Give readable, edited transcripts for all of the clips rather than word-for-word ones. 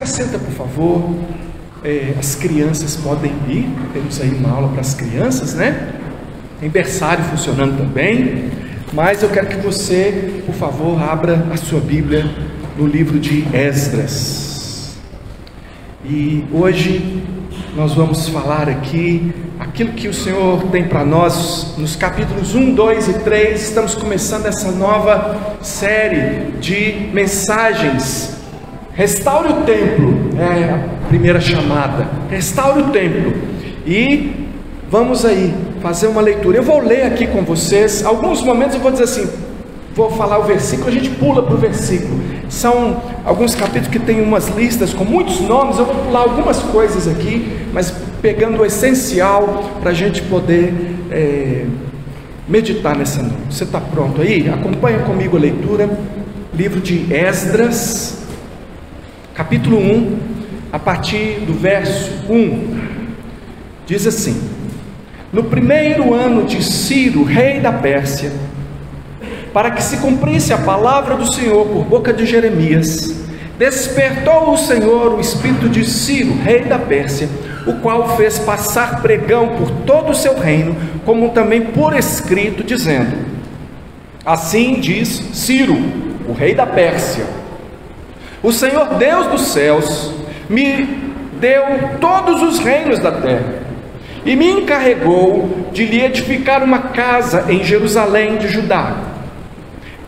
Senta, por favor. As crianças podem ir. Temos aí uma aula para as crianças, né? Tem berçário funcionando também. Mas eu quero que você, por favor, abra a sua Bíblia no livro de Esdras. E hoje nós vamos falar aqui aquilo que o Senhor tem para nós nos capítulos 1, 2 e 3. Estamos começando essa nova série de mensagens. Restaure o templo, é a primeira chamada. Restaure o templo. E vamos aí fazer uma leitura. Eu vou ler aqui com vocês. Alguns momentos eu vou dizer assim, vou falar o versículo, a gente pula para o versículo. São alguns capítulos que tem umas listas com muitos nomes. Eu vou pular algumas coisas aqui, mas pegando o essencial para a gente poder meditar nessa noite. Você está pronto aí? Acompanha comigo a leitura. Livro de Esdras, capítulo 1, a partir do verso 1, diz assim: no primeiro ano de Ciro, rei da Pérsia, para que se cumprisse a palavra do Senhor por boca de Jeremias, despertou o Senhor o espírito de Ciro, rei da Pérsia, o qual fez passar pregão por todo o seu reino, como também por escrito, dizendo: assim diz Ciro, o rei da Pérsia: o Senhor Deus dos céus me deu todos os reinos da terra e me encarregou de lhe edificar uma casa em Jerusalém de Judá.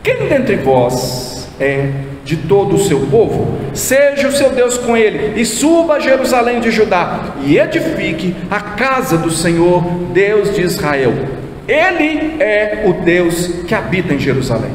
Quem dentre vós é de todo o seu povo, seja o seu Deus com ele, e suba a Jerusalém de Judá e edifique a casa do Senhor, Deus de Israel. Ele é o Deus que habita em Jerusalém.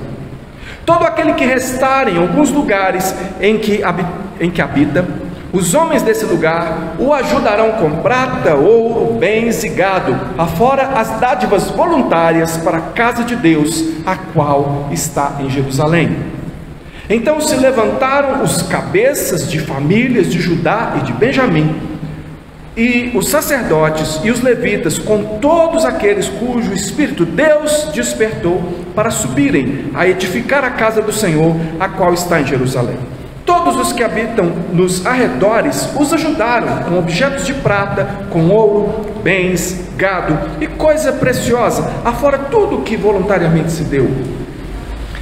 Todo aquele que restar em alguns lugares em que habita, os homens desse lugar o ajudarão com prata, ouro, bens e gado, afora as dádivas voluntárias para a casa de Deus, a qual está em Jerusalém. Então se levantaram os cabeças de famílias de Judá e de Benjamim, e os sacerdotes e os levitas, com todos aqueles cujo espírito Deus despertou, para subirem a edificar a casa do Senhor, a qual está em Jerusalém. Todos os que habitam nos arredores os ajudaram com objetos de prata, com ouro, bens, gado e coisa preciosa, afora tudo o que voluntariamente se deu.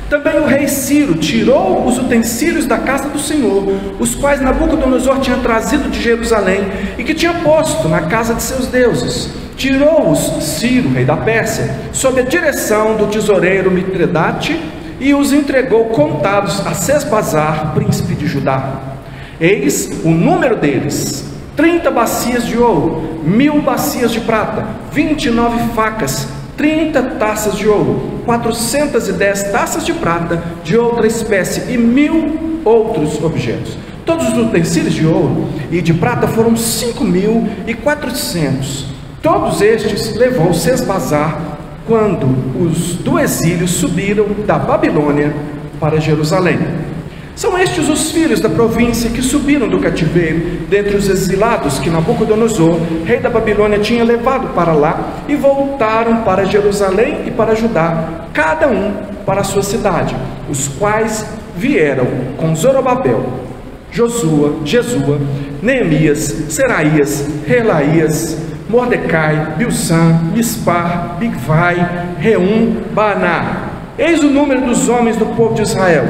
Também o rei Ciro tirou os utensílios da casa do Senhor, os quais Nabucodonosor tinha trazido de Jerusalém e que tinha posto na casa de seus deuses. Tirou-os Ciro, rei da Pérsia, sob a direção do tesoureiro Mitredate, e os entregou contados a Sesbazar, príncipe de Judá. Eis o número deles: 30 bacias de ouro, 1000 bacias de prata, 29 facas, 30 taças de ouro, 410 taças de prata de outra espécie e 1000 outros objetos. Todos os utensílios de ouro e de prata foram 5.400. Todos estes levou Sesbazar quando os do exílio subiram da Babilônia para Jerusalém. São estes os filhos da província que subiram do cativeiro, dentre os exilados que Nabucodonosor, rei da Babilônia, tinha levado para lá, e voltaram para Jerusalém e para Judá, cada um para a sua cidade, os quais vieram com Zorobabel, Jesua, Neemias, Seraías, Relaías, Mordecai, Bilsan, Mispar, Bigvai, Reum, Baaná. Eis o número dos homens do povo de Israel.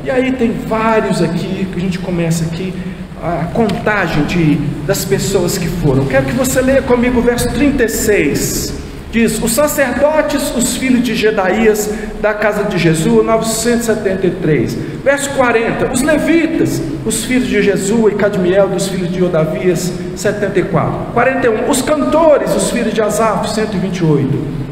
E aí tem vários aqui, que a gente começa aqui, a contagem das pessoas que foram. Quero que você leia comigo o verso 36. Diz: os sacerdotes, os filhos de Jedaías, da casa de Jesua, 973. Verso 40, os levitas, os filhos de Jesua e Cadmiel, dos filhos de Odavias, 74. 41, os cantores, os filhos de Asaf, 128.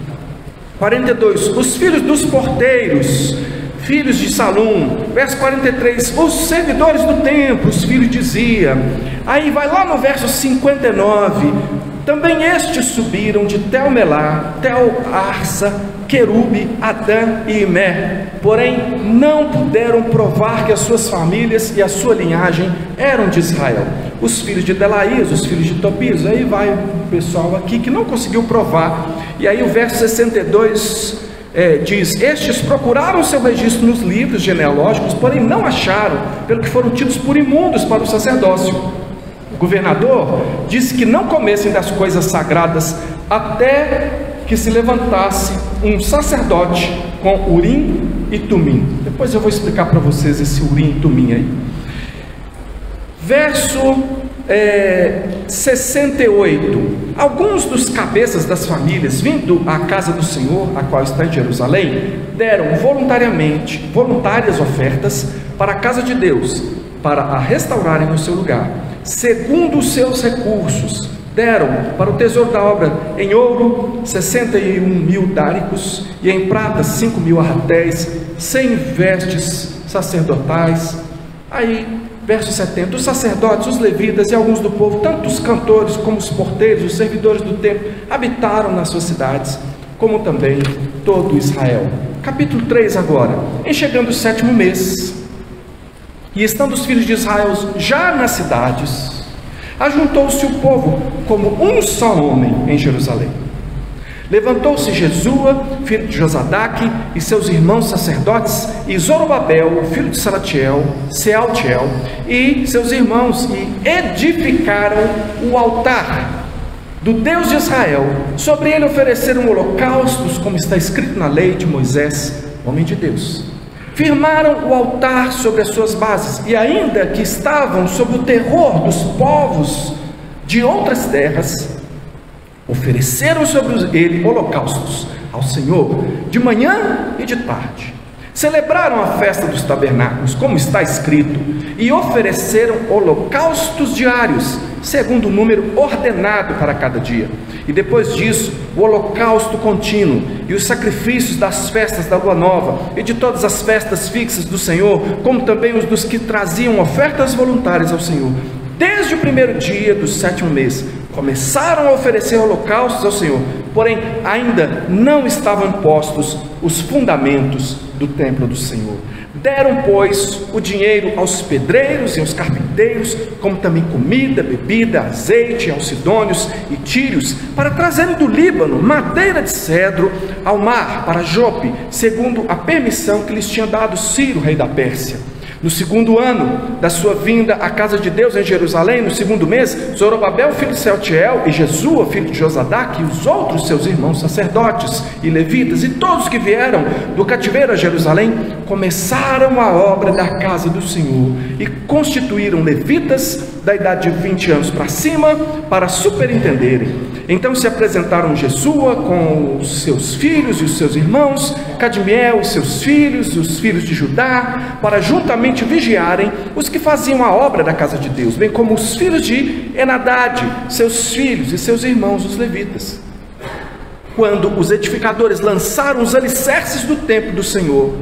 42, os filhos dos porteiros, filhos de Salum. Verso 43, os servidores do templo, os filhos de Zia. Aí vai lá no verso 59, também estes subiram de Tel-Melá, Tel-Arsa, Querube, Adã e Imé, porém não puderam provar que as suas famílias e a sua linhagem eram de Israel. Os filhos de Delaías, os filhos de Tobias. Aí vai o pessoal aqui que não conseguiu provar. E aí o verso 62 diz: estes procuraram seu registro nos livros genealógicos, porém não acharam, pelo que foram tidos por imundos para o sacerdócio. O governador disse que não comessem das coisas sagradas até que se levantasse um sacerdote com Urim e Tumim. Depois eu vou explicar para vocês esse Urim e Tumim aí. Verso 68. Alguns dos cabeças das famílias, vindo à casa do Senhor, a qual está em Jerusalém, deram voluntárias ofertas para a casa de Deus, para a restaurarem no seu lugar, segundo os seus recursos. Deram para o tesouro da obra em ouro 61.000 dáricos, e em prata 5.000 arratéis, 100 vestes sacerdotais. Aí, verso 70, os sacerdotes, os levitas e alguns do povo, tanto os cantores como os porteiros, os servidores do templo, habitaram nas suas cidades, como também todo Israel. Capítulo 3 agora. Em chegando o 7º mês, e estando os filhos de Israel já nas cidades, ajuntou-se o povo como um só homem em Jerusalém. Levantou-se Jesua, filho de Josadaque, e seus irmãos sacerdotes, e Zorobabel, filho de Sealtiel, e seus irmãos, e edificaram o altar do Deus de Israel. Sobre ele ofereceram holocaustos, como está escrito na lei de Moisés, homem de Deus. Firmaram o altar sobre as suas bases, e ainda que estavam sob o terror dos povos de outras terras, ofereceram sobre ele holocaustos ao Senhor de manhã e de tarde. Celebraram a festa dos tabernáculos, como está escrito, e ofereceram holocaustos diários, segundo o número ordenado para cada dia. E depois disso, o holocausto contínuo e os sacrifícios das festas da lua nova e de todas as festas fixas do Senhor, como também os dos que traziam ofertas voluntárias ao Senhor. Desde o primeiro dia do 7º mês, começaram a oferecer holocaustos ao Senhor, porém ainda não estavam postos os fundamentos do templo do Senhor. Deram, pois, o dinheiro aos pedreiros e aos carpinteiros, como também comida, bebida, azeite, aos sidônios e tírios, para trazerem do Líbano madeira de cedro ao mar, para Jope, segundo a permissão que lhes tinha dado Ciro, rei da Pérsia. No 2º ano da sua vinda à casa de Deus em Jerusalém, no 2º mês, Zorobabel, filho de Sealtiel, e Jesua, filho de Josadaque, e os outros seus irmãos sacerdotes e levitas, e todos que vieram do cativeiro a Jerusalém, começaram a obra da casa do Senhor, e constituíram levitas da idade de 20 anos para cima, para superintenderem. Então se apresentaram Jesua com os seus filhos e os seus irmãos, Cadmiel e seus filhos, os filhos de Judá, para juntamente vigiarem os que faziam a obra da casa de Deus, bem como os filhos de Enadade, seus filhos e seus irmãos, os levitas. Quando os edificadores lançaram os alicerces do templo do Senhor,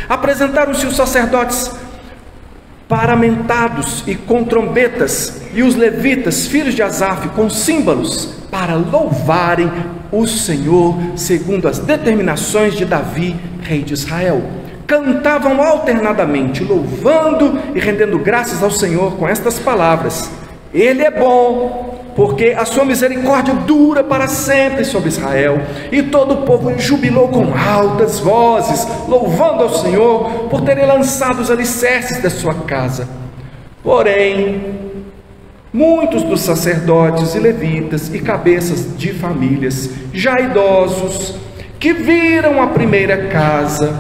apresentaram-se os sacerdotes paramentados e com trombetas, e os levitas, filhos de Asaf, com símbolos, para louvarem o Senhor, segundo as determinações de Davi, rei de Israel. Cantavam alternadamente, louvando e rendendo graças ao Senhor com estas palavras: Ele é bom, porque a sua misericórdia dura para sempre sobre Israel. E todo o povo jubilou com altas vozes, louvando ao Senhor por terem lançado os alicerces da sua casa. Porém, muitos dos sacerdotes e levitas e cabeças de famílias, já idosos, que viram a primeira casa,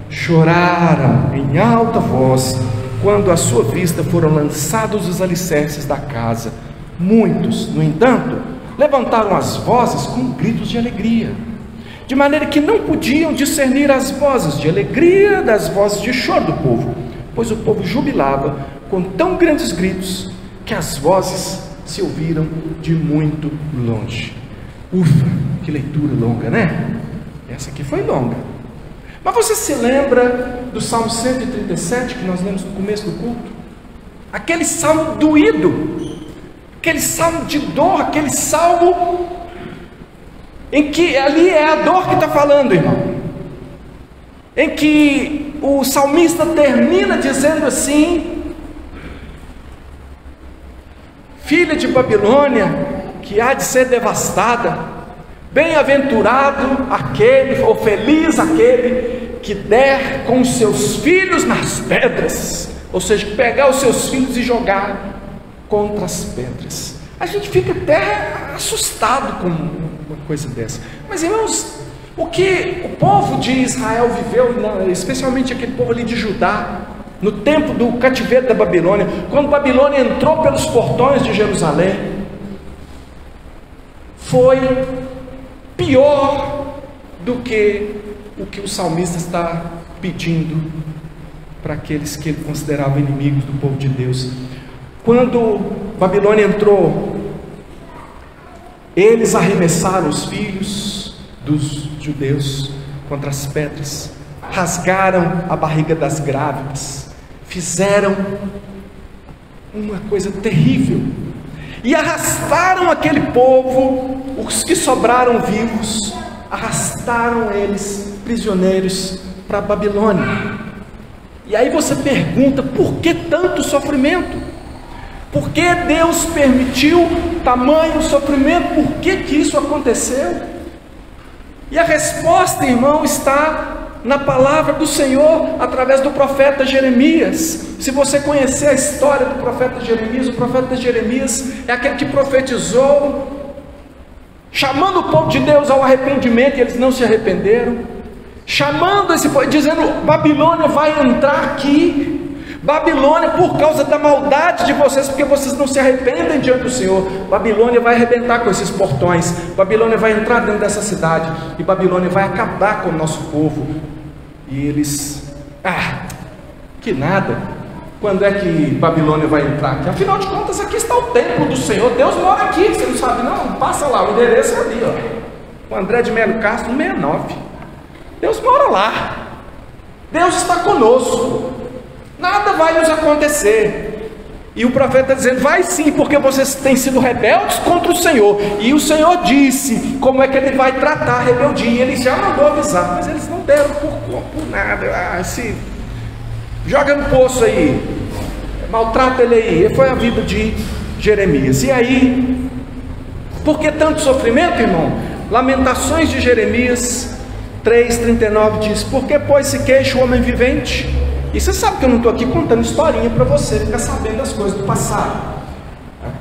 choraram em alta voz quando à sua vista foram lançados os alicerces da casa. Muitos, no entanto, levantaram as vozes com gritos de alegria, de maneira que não podiam discernir as vozes de alegria das vozes de choro do povo, pois o povo jubilava com tão grandes gritos que as vozes se ouviram de muito longe. Ufa, que leitura longa, né? Essa aqui foi longa. Mas você se lembra do Salmo 137 que nós lemos no começo do culto? Aquele salmo doído, aquele salmo de dor, aquele salmo em que ali é a dor que está falando, irmão, em que o salmista termina dizendo assim: filha de Babilônia, que há de ser devastada, Bem-aventurado aquele, ou feliz aquele, que der com os seus filhos nas pedras, ou seja, pegar os seus filhos e jogar contra as pedras. A gente fica até assustado com uma coisa dessa. Mas, irmãos, o que o povo de Israel viveu, especialmente aquele povo ali de Judá, no tempo do cativeiro da Babilônia, quando a Babilônia entrou pelos portões de Jerusalém, foi pior do que o que o salmista está pedindo para aqueles que ele considerava inimigos do povo de Deus. Quando Babilônia entrou, eles arremessaram os filhos dos judeus contra as pedras, rasgaram a barriga das grávidas, fizeram uma coisa terrível, e arrastaram aquele povo, os que sobraram vivos, arrastaram eles prisioneiros para a Babilônia. E aí você pergunta, por que tanto sofrimento? Por que Deus permitiu tamanho sofrimento? Por que isso aconteceu? E a resposta, irmão, está na palavra do Senhor, através do profeta Jeremias. Se você conhecer a história do profeta Jeremias, o profeta Jeremias é aquele que profetizou, chamando o povo de Deus ao arrependimento, e eles não se arrependeram, chamando esse povo, dizendo: Babilônia vai entrar aqui, Babilônia, por causa da maldade de vocês, porque vocês não se arrependem diante do Senhor, Babilônia vai arrebentar com esses portões, Babilônia vai entrar dentro dessa cidade, e Babilônia vai acabar com o nosso povo. E eles, que nada, quando é que Babilônia vai entrar aqui? Afinal de contas, aqui está o templo do Senhor, Deus mora aqui, você não sabe não? Passa lá, o endereço é ali, ó, o André de Melo Castro, 69, Deus mora lá, Deus está conosco, nada vai nos acontecer. E o profeta está dizendo: vai sim, porque vocês têm sido rebeldes contra o Senhor, e o Senhor disse como é que ele vai tratar a rebeldia, e ele já mandou avisar, mas eles não deram por nada. Joga no poço aí, maltrata ele aí. Foi a vida de Jeremias. E aí, por que tanto sofrimento, irmão? Lamentações de Jeremias 3,39 diz: por que pois se queixa o homem vivente? E você sabe que eu não estou aqui contando historinha para você ficar sabendo das coisas do passado,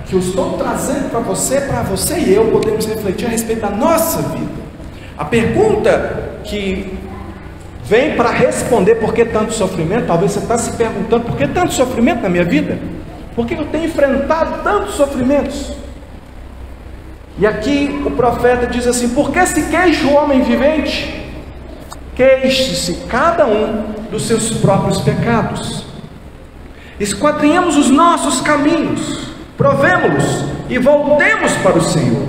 que eu estou trazendo para você e eu podemos refletir a respeito da nossa vida. A pergunta que vem para responder por que tanto sofrimento, talvez você está se perguntando: por que tanto sofrimento na minha vida? Por que eu tenho enfrentado tantos sofrimentos? E aqui o profeta diz assim: por que se queixa o homem vivente? Queixe-se cada um dos seus próprios pecados, esquadrinhemos os nossos caminhos, provemo-los e voltemos para o Senhor.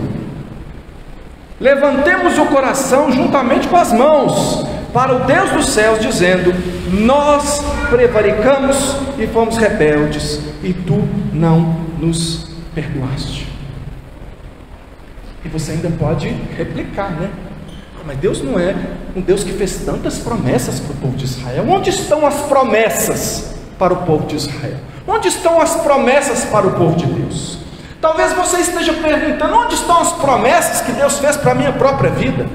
Levantemos o coração juntamente com as mãos para o Deus dos céus, dizendo: nós prevaricamos e fomos rebeldes, e tu não nos perdoaste. E você ainda pode replicar, né? Mas Deus não é um Deus que fez tantas promessas para o povo de Israel. Onde estão as promessas para o povo de Israel? Onde estão as promessas para o povo de Deus? Talvez você esteja perguntando: onde estão as promessas que Deus fez para a minha própria vida?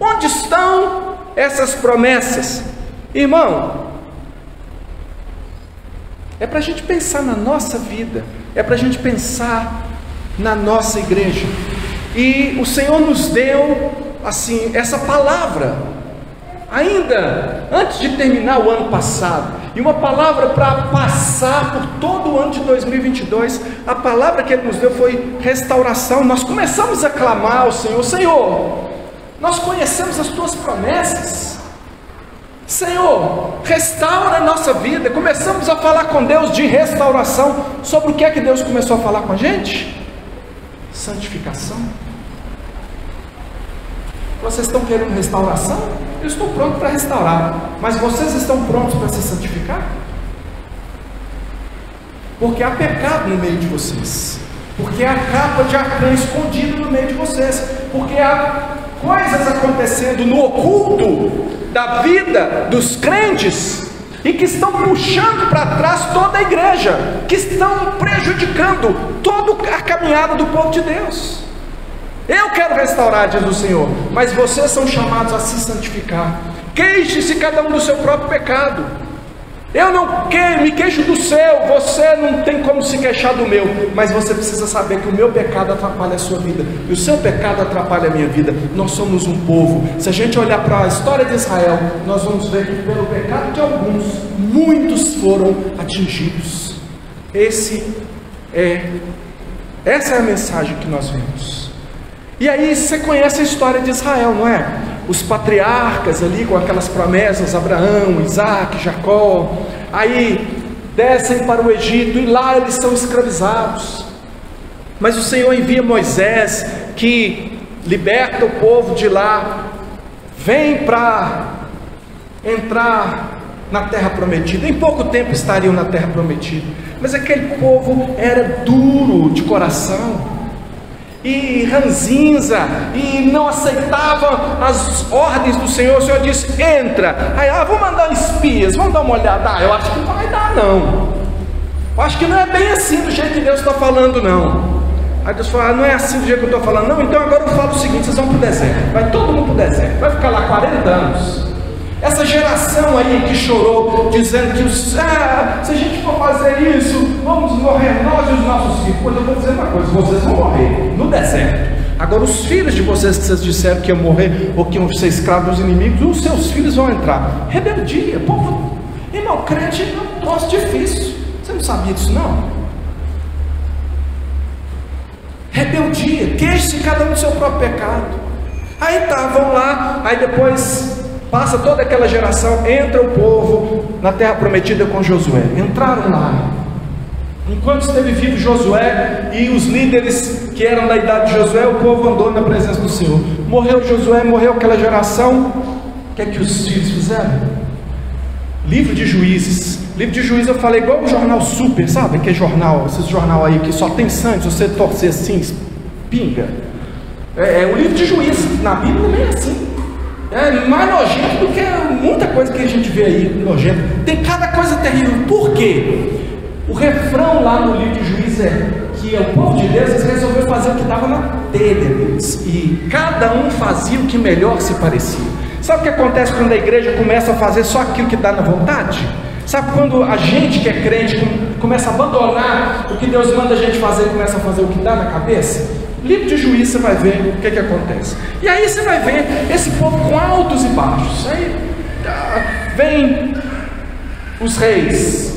Onde estão essas promessas? Irmão, é para a gente pensar na nossa vida, é para a gente pensar na nossa igreja. E o Senhor nos deu assim essa palavra ainda antes de terminar o ano passado, e uma palavra para passar por todo o ano de 2022. A palavra que Ele nos deu foi restauração. Nós começamos a clamar ao Senhor: Senhor, nós conhecemos as Tuas promessas, Senhor, restaura a nossa vida. Começamos a falar com Deus de restauração. Sobre o que é que Deus começou a falar com a gente? Santificação. Vocês estão querendo restauração? Eu estou pronto para restaurar, mas vocês estão prontos para se santificar? Porque há pecado no meio de vocês, porque há capa de Acã escondida no meio de vocês, porque há coisas acontecendo no oculto da vida dos crentes, e que estão puxando para trás toda a igreja, que estão prejudicando toda a caminhada do povo de Deus. Eu quero restaurar, diz o Senhor, mas vocês são chamados a se santificar. Queixe-se cada um do seu próprio pecado. Eu não me queixo do seu, você não tem como se queixar do meu, mas você precisa saber que o meu pecado atrapalha a sua vida, e o seu pecado atrapalha a minha vida. Nós somos um povo. Se a gente olhar para a história de Israel, nós vamos ver que pelo pecado de alguns, muitos foram atingidos. Essa é a mensagem que nós vemos. E aí você conhece a história de Israel, não é? Os patriarcas ali com aquelas promessas, Abraão, Isaac, Jacó, aí descem para o Egito e lá eles são escravizados. Mas o Senhor envia Moisés, que liberta o povo de lá, vem para entrar na terra prometida. Em pouco tempo estariam na terra prometida, mas aquele povo era duro de coração e ranzinza, e não aceitava as ordens do Senhor. O Senhor disse: entra. Aí, vou mandar espias, vamos dar uma olhada. Eu acho que não vai dar não, eu acho que não é bem assim do jeito que Deus está falando não. Aí Deus fala: não é assim do jeito que eu estou falando não, então agora eu falo o seguinte: vocês vão para o deserto, vai todo mundo para o deserto, vai ficar lá 40 anos. Essa geração aí que chorou, dizendo que se a gente for fazer isso, vamos morrer nós e os nossos filhos. Pois eu vou dizer uma coisa: vocês vão morrer no deserto. Agora os filhos de vocês que vocês disseram que iam morrer, ou que iam ser escravos dos inimigos, os seus filhos vão entrar. Rebeldia, povo, irmão, crente é um troço difícil. Você não sabia disso não? Rebeldia, queixe-se cada um do seu próprio pecado. Aí vão lá, aí depois passa toda aquela geração, entra o povo na terra prometida com Josué. Entraram lá. Enquanto esteve vivo Josué e os líderes que eram da idade de Josué, o povo andou na presença do Senhor. Morreu Josué, morreu aquela geração. O que é que os filhos fizeram? Livro de Juízes. Livro de Juízes eu falei igual o jornal Super, sabe? Que jornal, esses jornal aí que só tem sangue, se você torcer assim, pinga. O livro de Juízes, na Bíblia não é assim. É mais nojento do que muita coisa que a gente vê aí, nojento. Tem cada coisa terrível. Por quê? O refrão lá no livro de Juízes é que o povo de Deus resolveu fazer o que dava na telha deles, e cada um fazia o que melhor se parecia. Sabe o que acontece quando a igreja começa a fazer só aquilo que dá na vontade? Sabe quando a gente que é crente começa a abandonar o que Deus manda a gente fazer e começa a fazer o que dá na cabeça? Livro de Juízes você vai ver o que acontece. E aí você vai ver esse povo com altos e baixos. Aí vem os reis.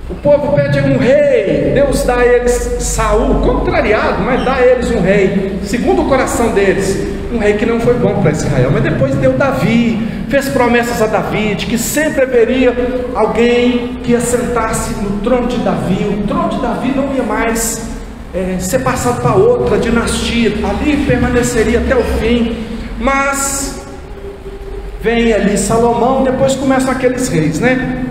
O povo pede um rei. Deus dá a eles Saul, contrariado, mas dá a eles um rei, segundo o coração deles. Um rei que não foi bom para Israel. Mas depois deu Davi, fez promessas a Davi, de que sempre haveria alguém que ia sentar-se no trono de Davi. O trono de Davi não ia mais ser passado para outra dinastia, ali permaneceria até o fim. Mas vem ali Salomão, depois começam aqueles reis, né?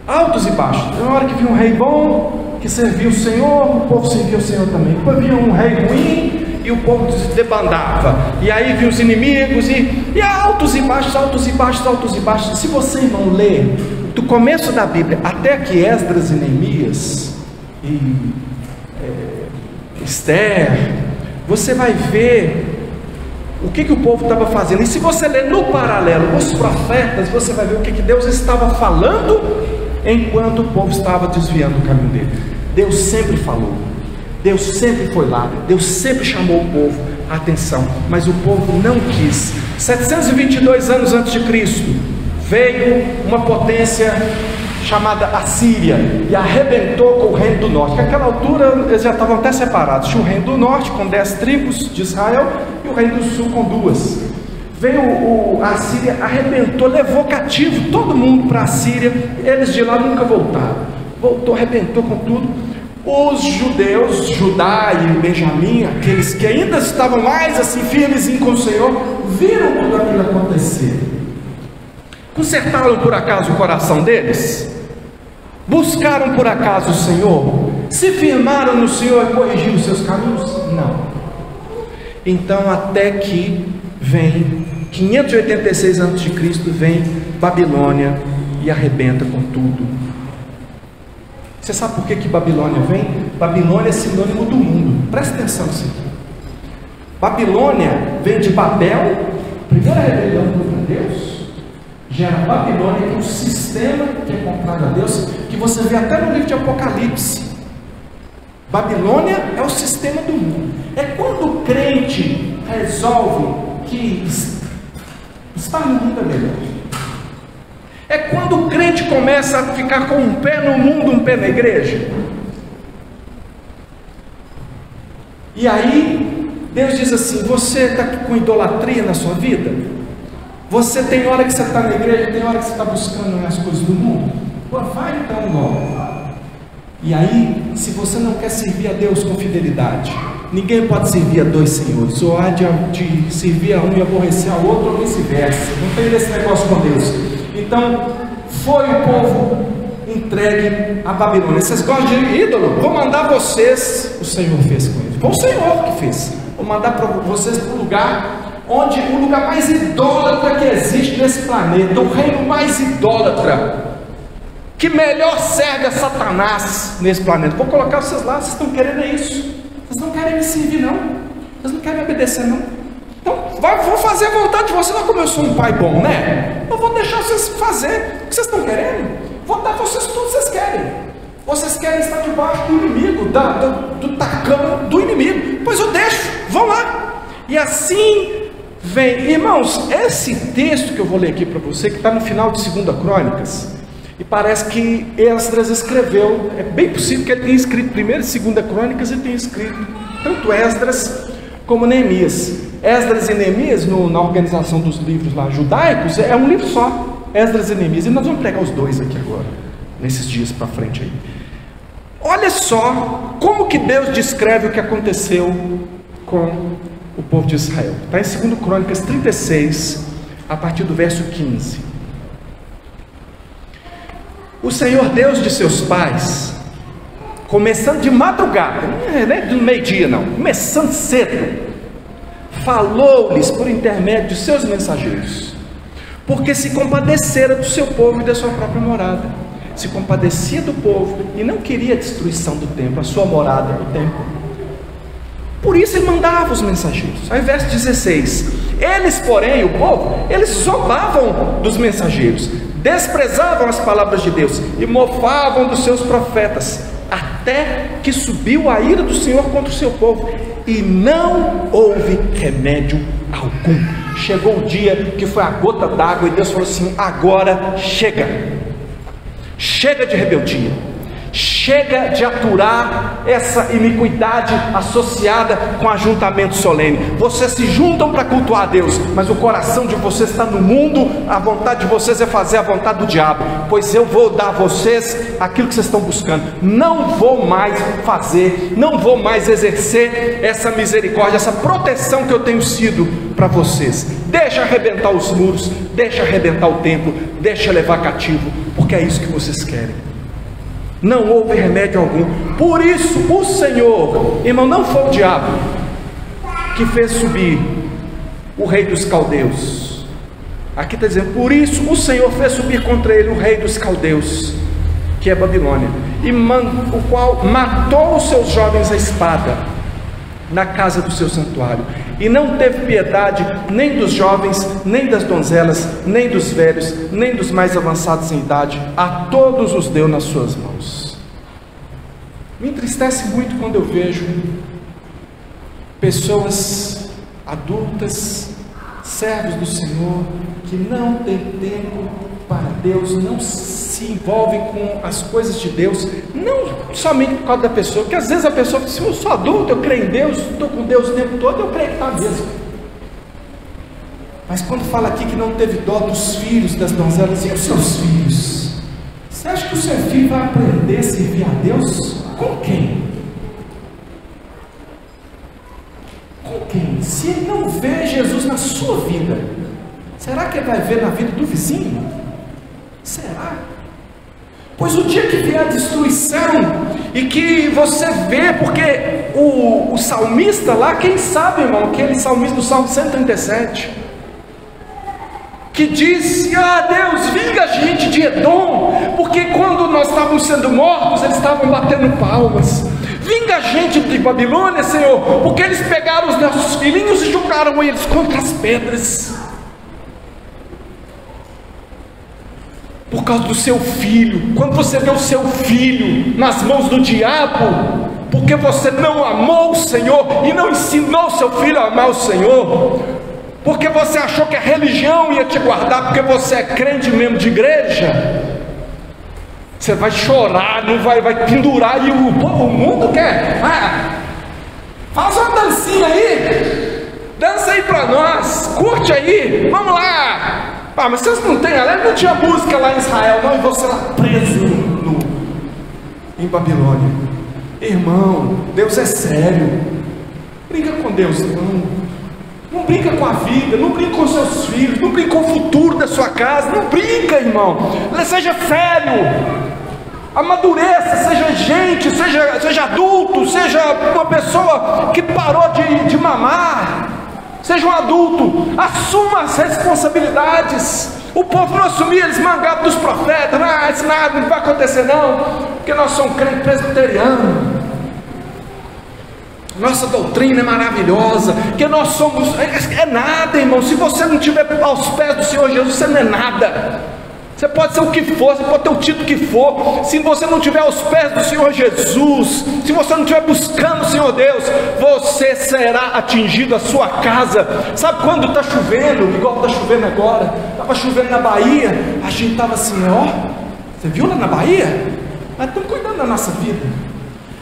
Altos e baixos. Na hora que vinha um rei bom, que servia o Senhor, o povo servia o Senhor também. Depois vinha um rei ruim e o povo se debandava. E aí vinham os inimigos e altos e baixos, altos e baixos, altos e baixos. Se você, irmão, ler do começo da Bíblia até aqui Esdras e Neemias e Esther, você vai ver o que o povo estava fazendo. E se você ler no paralelo os profetas, você vai ver o que Deus estava falando enquanto o povo estava desviando o caminho dele. Deus sempre falou, Deus sempre foi lá, Deus sempre chamou o povo a atenção, mas o povo não quis. 722 anos antes de Cristo veio uma potência chamada Assíria e arrebentou com o reino do norte. Naquela altura eles já estavam até separados. Tinha o reino do norte com 10 tribos de Israel e o reino do sul com 2. Veio a Assíria, arrebentou, levou cativo todo mundo para a Síria. Eles de lá nunca voltaram. Voltou, arrebentou com tudo. Os judeus, Judá e Benjamim, aqueles que ainda estavam mais assim firmes com o Senhor, viram tudo aquilo acontecer. Consertaram por acaso o coração deles? Buscaram por acaso o Senhor? Se firmaram no Senhor e corrigiram os seus caminhos? Não. Então até que vem 586 a.C., vem Babilônia e arrebenta com tudo. Você sabe por que Babilônia vem? Babilônia é sinônimo do mundo. Presta atenção nisso aqui. Babilônia vem de Babel, primeira rebelião contra Deus, gera Babilônia, que é um sistema que é contrário a Deus, que você vê até no livro de Apocalipse. Babilônia é o sistema do mundo. É quando o crente resolve que estar no mundo é melhor. É quando o crente começa a ficar com um pé no mundo, um pé na igreja. E aí Deus diz assim: você está com idolatria na sua vida? Você tem hora que você está na igreja, tem hora que você está buscando as coisas do mundo? Pô, vai então logo. E aí, se você não quer servir a Deus com fidelidade, ninguém pode servir a dois senhores, ou há de servir a um e aborrecer ao outro, ou vice-versa. Não tem esse negócio com Deus. Então, foi o povo entregue à Babilônia. Vocês gostam de ídolo? Vou mandar vocês. O Senhor fez com eles. Foi o Senhor que fez. Vou mandar para vocês para um lugar onde o lugar mais idólatra que existe nesse planeta, o reino mais idólatra, que melhor serve a Satanás nesse planeta. Vou colocar vocês lá. Vocês estão querendo isso? Vocês não querem me servir, não? Vocês não querem me obedecer, não? Então, vou fazer a vontade de vocês. Não, como eu sou um pai bom, né? Eu vou deixar vocês fazer o que vocês estão querendo. Vou dar a vocês tudo que vocês querem. Vocês querem estar debaixo do inimigo, do tacão do inimigo. Pois eu deixo, vão lá. E assim vem. Irmãos, esse texto que eu vou ler aqui para você, que está no final de 2 Crônicas, e parece que Esdras escreveu, é bem possível que ele tenha escrito 1 e 2 Crônicas e tenha escrito tanto Esdras como Neemias. Esdras e Neemias, na organização dos livros lá judaicos, é um livro só, Esdras e Neemias, e nós vamos pegar os dois aqui agora, nesses dias para frente aí. Olha só como que Deus descreve o que aconteceu com o povo de Israel. Está em 2 Crônicas 36, a partir do verso 15. O Senhor Deus de seus pais, começando de madrugada, não é do meio-dia não, começando cedo, falou-lhes por intermédio de seus mensageiros, porque se compadecera do seu povo e da sua própria morada, se compadecia do povo e não queria a destruição do templo, a sua morada, o templo. Por isso ele mandava os mensageiros. Aí verso 16, eles porém, o povo, eles zombavam dos mensageiros, desprezavam as palavras de Deus e mofavam dos seus profetas, até que subiu a ira do Senhor contra o seu povo, e não houve remédio algum. Chegou o dia que foi a gota d'água, e Deus falou assim: agora chega de rebeldia, chega de aturar essa iniquidade associada com ajuntamento solene. Vocês se juntam para cultuar a Deus, mas o coração de vocês está no mundo. A vontade de vocês é fazer a vontade do diabo. Pois eu vou dar a vocês aquilo que vocês estão buscando. Não vou mais fazer, não vou mais exercer essa misericórdia, essa proteção que eu tenho sido para vocês. Deixa arrebentar os muros, deixa arrebentar o templo, deixa levar cativo, porque é isso que vocês querem. Não houve remédio algum. Por isso o Senhor, irmão, não foi o diabo que fez subir o rei dos caldeus. Aqui está dizendo: por isso o Senhor fez subir contra ele o rei dos caldeus, que é Babilônia, o qual matou os seus jovens à espada na casa do seu santuário, e não teve piedade nem dos jovens, nem das donzelas, nem dos velhos, nem dos mais avançados em idade. A todos os deu nas suas mãos. Me entristece muito quando eu vejo pessoas adultas, servos do Senhor, que não têm tempo para Deus, não se envolvem com as coisas de Deus, não somente por causa da pessoa, porque às vezes a pessoa diz: se eu sou adulto, eu creio em Deus, estou com Deus o tempo todo, eu creio que está mesmo. Mas quando fala aqui que não teve dó dos filhos, das donzelas, e os seus filhos? Você acha que o seu filho vai aprender a servir a Deus? Com quem? Com quem? Se ele não vê Jesus na sua vida, será que ele vai ver na vida do vizinho? Será? Pois o dia que vier a destruição, e que você vê, porque o salmista lá, quem sabe, irmão, aquele salmista do Salmo 137, que disse: ah, Deus, vinga a gente de Edom, porque quando nós estávamos sendo mortos, eles estavam batendo palmas. Vinga a gente de Babilônia, Senhor, porque eles pegaram os nossos filhinhos e jogaram eles contra as pedras. Por causa do seu filho. Quando você deu o seu filho nas mãos do diabo, porque você não amou o Senhor e não ensinou seu filho a amar o Senhor, porque você achou que a religião ia te guardar, porque você é crente mesmo de igreja, você vai chorar, não vai pendurar, e o mundo quer, faz uma dancinha aí, dança aí para nós, curte aí, vamos lá. Mas vocês não têm alegre? Não tinha música lá em Israel, não, e você lá preso em Babilônia. Irmão, Deus é sério. Brinca com Deus, irmão. Não brinca com a vida, não brinca com seus filhos, não brinca com o futuro da sua casa, não brinca, irmão. Seja sério, amadureça, seja gente, seja adulto, seja uma pessoa que parou de mamar. Seja um adulto, assuma as responsabilidades. O povo não assumia, eles mangavam dos profetas. Isso nada, não vai acontecer não, porque nós somos crentes presbiterianos, nossa doutrina é maravilhosa, que nós somos, é nada, irmão. Se você não estiver aos pés do Senhor Jesus, você não é nada. Você pode ser o que for, você pode ter o título que for, se você não estiver aos pés do Senhor Jesus, se você não estiver buscando o Senhor Deus, você será atingido, a sua casa. Sabe quando está chovendo, igual está chovendo agora? Estava chovendo na Bahia, a gente estava assim, você viu lá na Bahia? Nós estamos cuidando da nossa vida.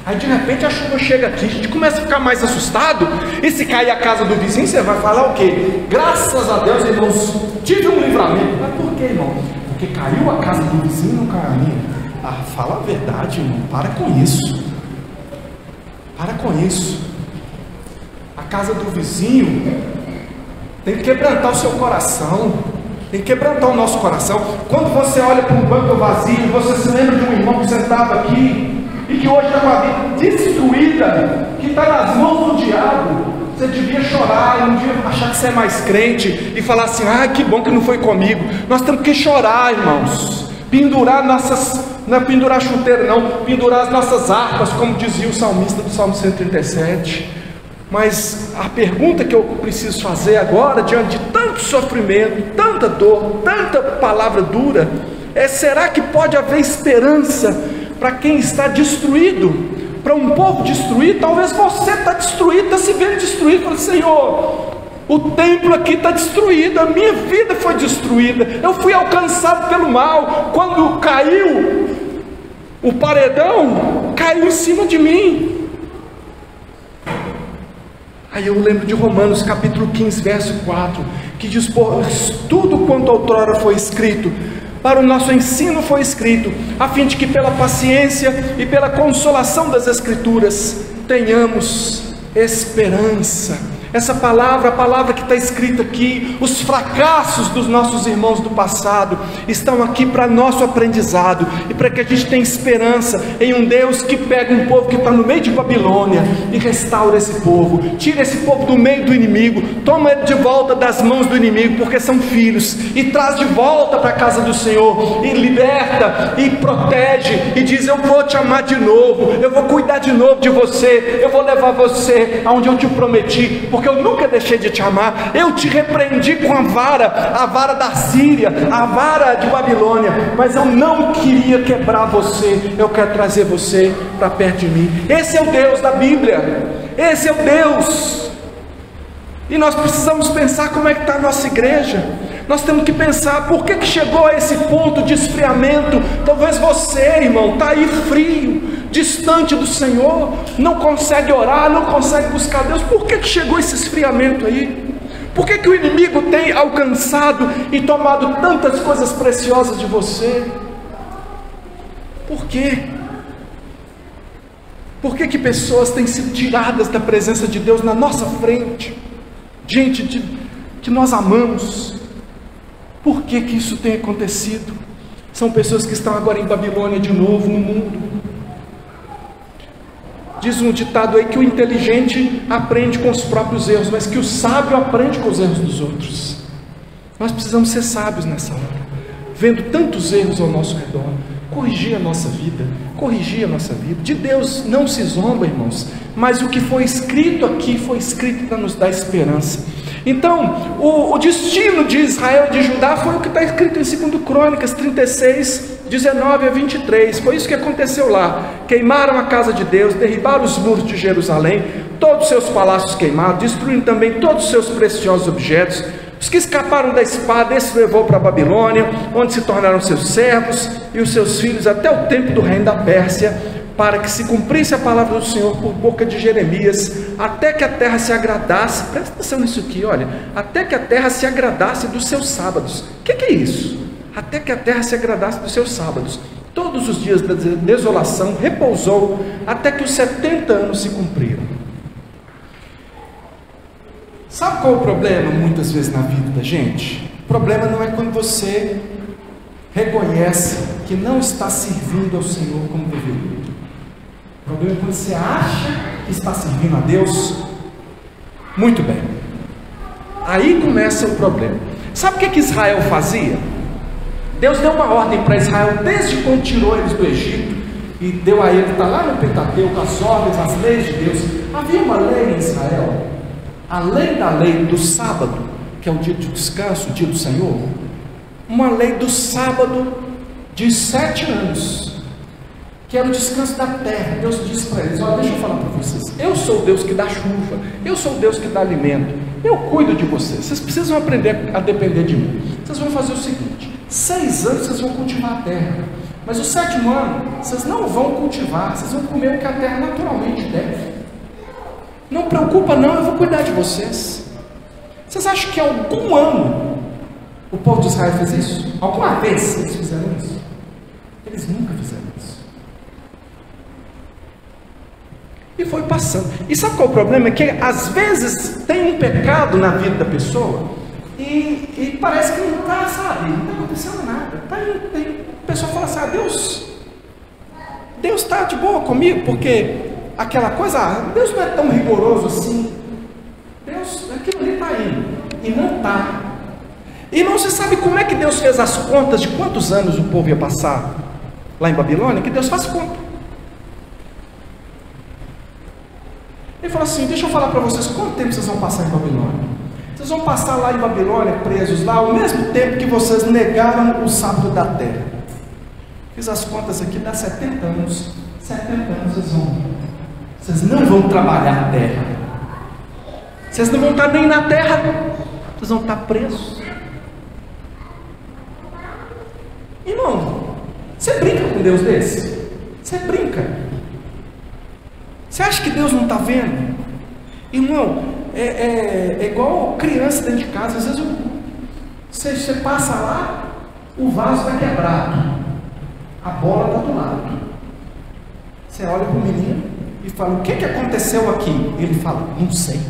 Aí de repente a chuva chega aqui, a gente começa a ficar mais assustado, e se cair a casa do vizinho, você vai falar o quê? Graças a Deus, irmãos, tive um livramento. Mas por quê, irmão? Porque caiu a casa do vizinho, não caiu a minha. Fala a verdade, irmão, para com isso. Para com isso. A casa do vizinho tem que quebrantar o seu coração, tem que quebrantar o nosso coração. Quando você olha para um banco vazio, você se lembra de um irmão que sentava aqui e que hoje está com a vida destruída, que está nas mãos do diabo. Você devia chorar, não devia achar que você é mais crente e falar assim, que bom que não foi comigo. Nós temos que chorar, irmãos, pendurar nossas, não é pendurar chuteira não, pendurar as nossas harpas, como dizia o salmista do Salmo 137. Mas a pergunta que eu preciso fazer agora, diante de tanto sofrimento, tanta dor, tanta palavra dura, será que pode haver esperança para quem está destruído? Para um povo destruído? Talvez você está destruído, está se vendo destruído. Fala, Senhor, o templo aqui está destruído, a minha vida foi destruída, eu fui alcançado pelo mal. Quando caiu o paredão, caiu em cima de mim. Aí eu lembro de Romanos capítulo 15, verso 4, que diz, pois tudo quanto outrora foi escrito para o nosso ensino foi escrito, a fim de que pela paciência e pela consolação das Escrituras tenhamos esperança. Essa palavra, a palavra que está escrita aqui, os fracassos dos nossos irmãos do passado estão aqui para nosso aprendizado e para que a gente tenha esperança em um Deus que pega um povo que está no meio de Babilônia e restaura esse povo, tira esse povo do meio do inimigo, toma ele de volta das mãos do inimigo, porque são filhos, e traz de volta para a casa do Senhor, e liberta, e protege, e diz, eu vou te amar de novo, eu vou cuidar de novo de você, eu vou levar você aonde eu te prometi, porque eu nunca deixei de te amar. Eu te repreendi com a vara da Síria, a vara de Babilônia, mas eu não queria quebrar você, eu quero trazer você para perto de mim. Esse é o Deus da Bíblia, esse é o Deus. E nós precisamos pensar como é que está a nossa igreja. Nós temos que pensar, por que chegou a esse ponto de esfriamento? Talvez você, irmão, está aí frio, distante do Senhor, não consegue orar, não consegue buscar Deus. Por que chegou esse esfriamento aí? Por que o inimigo tem alcançado e tomado tantas coisas preciosas de você? Por quê? Por que pessoas têm sido tiradas da presença de Deus na nossa frente? Gente que nós amamos. Por que isso tem acontecido? São pessoas que estão agora em Babilônia de novo, no mundo. Diz um ditado aí que o inteligente aprende com os próprios erros, mas que o sábio aprende com os erros dos outros. Nós precisamos ser sábios nessa hora, vendo tantos erros ao nosso redor. corrigir a nossa vida, corrigir a nossa vida. De Deus não se zomba, irmãos, mas o que foi escrito aqui foi escrito para nos dar esperança. Então, o destino de Israel e de Judá foi o que está escrito em 2 Crônicas 36, 19 a 23, foi isso que aconteceu lá. Queimaram a casa de Deus, derribaram os muros de Jerusalém, todos os seus palácios queimaram, destruíram também todos os seus preciosos objetos. Os que escaparam da espada, esse levou para a Babilônia, onde se tornaram seus servos e os seus filhos até o tempo do reino da Pérsia, para que se cumprisse a palavra do Senhor por boca de Jeremias, até que a terra se agradasse. Presta atenção nisso aqui, olha, até que a terra se agradasse dos seus sábados. O que é isso? Até que a terra se agradasse dos seus sábados. Todos os dias da desolação repousou, até que os 70 anos se cumpriram. Sabe qual é o problema muitas vezes na vida da gente? O problema não é quando você reconhece que não está servindo ao Senhor como deveria. O problema é quando você acha que está servindo a Deus muito bem. Aí começa o problema. Sabe o que Israel fazia? Deus deu uma ordem para Israel desde quando tirou eles do Egito e deu a ele, está lá no Pentateuco, as ordens, as leis de Deus. Havia uma lei em Israel, além da lei do sábado, que é o dia de descanso, o dia do Senhor, uma lei do sábado de 7 anos, que era o descanso da terra. Deus disse para eles: olha, deixa eu falar para vocês, eu sou o Deus que dá chuva, eu sou o Deus que dá alimento, eu cuido de vocês, vocês precisam aprender a depender de mim. Vocês vão fazer o seguinte: 6 anos vocês vão cultivar a terra, mas o 7º ano vocês não vão cultivar, vocês vão comer o que a terra naturalmente deve. Não preocupa não, eu vou cuidar de vocês. Vocês acham que algum ano o povo de Israel fez isso? Alguma vez eles fizeram isso? Eles nunca fizeram isso. E foi passando. E sabe qual é o problema? É que às vezes tem um pecado na vida da pessoa e parece que não está, sabe? Não está acontecendo nada. A pessoa fala assim: Deus está de boa comigo, porque aquela coisa, Deus não é tão rigoroso assim. Deus, aquilo ali está indo. E não está. E não se sabe como é que Deus fez as contas de quantos anos o povo ia passar lá em Babilônia, que Deus faz conta. Ele falou assim: deixa eu falar para vocês, quanto tempo vocês vão passar em Babilônia? Vocês vão passar lá em Babilônia, presos lá, ao mesmo tempo que vocês negaram o sábado da terra. Fiz as contas aqui, dá 70 anos. 70 anos vocês não vão trabalhar a terra. Vocês não vão estar nem na terra, vocês vão estar presos. Irmão, você brinca com Deus desse? Você brinca. Você acha que Deus não está vendo? Irmão, é igual criança dentro de casa. Às vezes você passa lá, o vaso está quebrado, a bola está do lado. Você olha para o menino e fala: o que aconteceu aqui? Ele fala: não sei.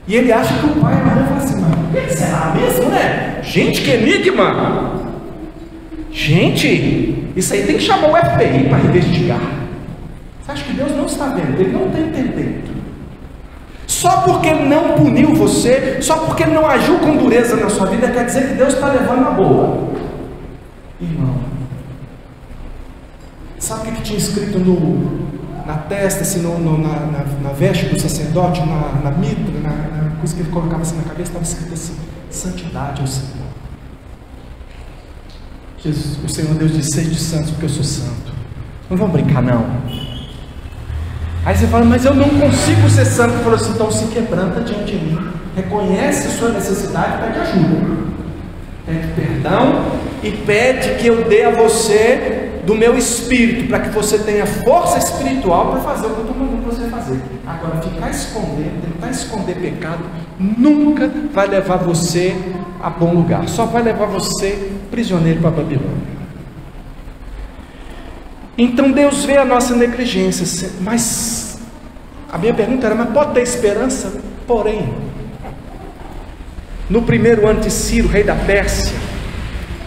E ele acha que o pai e a mãe falam assim: mas o que será mesmo, né? Gente, que enigma! Gente, isso aí tem que chamar o FBI para investigar. Você acha que Deus não está vendo? Ele não está entendendo. Só porque não puniu você, só porque não agiu com dureza na sua vida, quer dizer que Deus está levando a boa. Irmão, sabe o que tinha escrito na testa, assim, na veste do sacerdote, na mitra, na coisa que ele colocava assim na cabeça, estava escrito assim: santidade ao Senhor. Jesus, o Senhor Deus disse: sede santos, porque eu sou santo. Não vamos brincar não. Aí você fala: mas eu não consigo ser santo. Ele falou assim: então se quebranta diante de mim, reconhece a sua necessidade, pede ajuda, pede perdão e pede que eu dê a você do meu espírito, para que você tenha força espiritual para fazer o que eu estou mandando você fazer. Agora, ficar escondendo, tentar esconder pecado, nunca vai levar você a bom lugar, só vai levar você prisioneiro para a Babilônia. Então Deus vê a nossa negligência, mas a minha pergunta era: mas pode ter esperança? Porém, no 1º ano de Ciro, rei da Pérsia,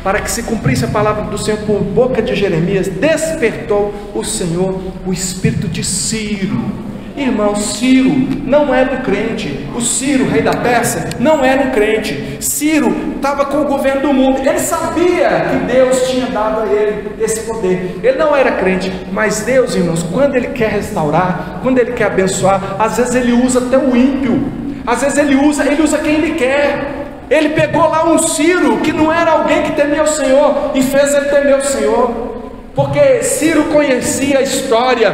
para que se cumprisse a palavra do Senhor por boca de Jeremias, despertou o Senhor o espírito de Ciro, Irmão, Ciro não era um crente. O Ciro, rei da Pérsia, não era um crente. Ciro estava com o governo do mundo. Ele sabia que Deus tinha dado a ele esse poder. Ele não era crente, mas Deus, irmãos, quando Ele quer restaurar, quando Ele quer abençoar, às vezes Ele usa até o ímpio. Às vezes Ele usa quem Ele quer. Ele pegou lá um Ciro, que não era alguém que temia o Senhor, e fez ele temer o Senhor. Porque Ciro conhecia a história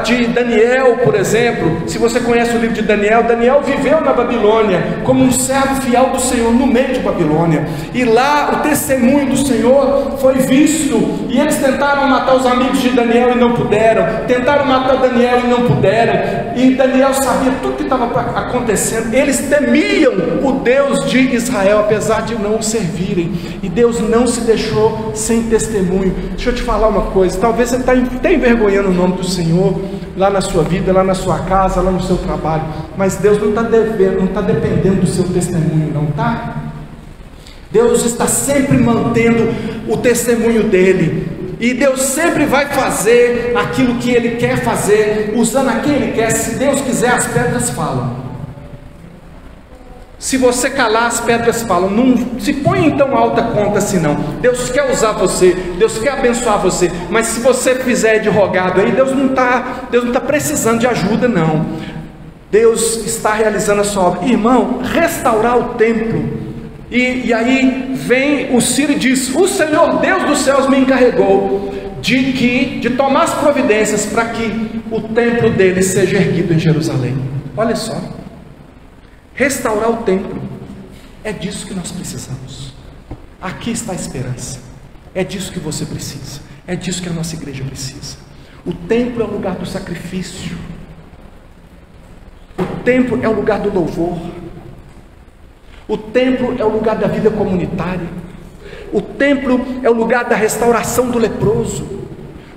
de Daniel, por exemplo. Se você conhece o livro de Daniel, Daniel viveu na Babilônia como um servo fiel do Senhor no meio de Babilônia. E lá o testemunho do Senhor foi visto. E eles tentaram matar os amigos de Daniel e não puderam. Tentaram matar Daniel e não puderam. E Daniel sabia tudo que estava acontecendo. Eles temiam o Deus de Israel, apesar de não o servirem. E Deus não se deixou sem testemunho. Deixa eu te falar uma coisa, talvez você está envergonhando o nome do Senhor lá na sua vida, lá na sua casa, lá no seu trabalho, mas Deus não está dependendo do seu testemunho, não está? Deus está sempre mantendo o testemunho dele, e Deus sempre vai fazer aquilo que Ele quer fazer, usando a quem Ele quer. Se Deus quiser, as pedras falam. Se você calar, as pedras falam. Não se põe em tão alta conta assim não. Deus quer usar você, Deus quer abençoar você, mas se você fizer de rogado aí, Deus não está precisando de ajuda não. Deus está realizando a sua obra. Irmão, restaurar o templo. E aí vem o Ciro e diz: o Senhor Deus dos céus me encarregou de tomar as providências para que o templo dele seja erguido em Jerusalém. Olha só, restaurar o templo, é disso que nós precisamos. Aqui está a esperança. É disso que você precisa, é disso que a nossa igreja precisa. O templo é o lugar do sacrifício, o templo é o lugar do louvor, o templo é o lugar da vida comunitária, o templo é o lugar da restauração do leproso,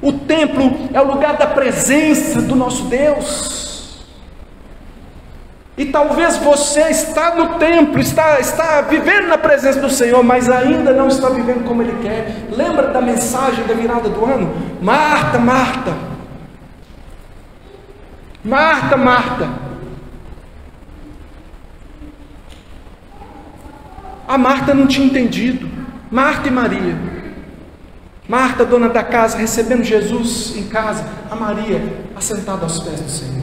o templo é o lugar da presença do nosso Deus. E talvez você está no templo, está vivendo na presença do Senhor, mas ainda não está vivendo como Ele quer. Lembra da mensagem da virada do ano? Marta, Marta, Marta, Marta. A Marta não tinha entendido. Marta e Maria. Marta, dona da casa, recebendo Jesus em casa. A Maria, assentada aos pés do Senhor.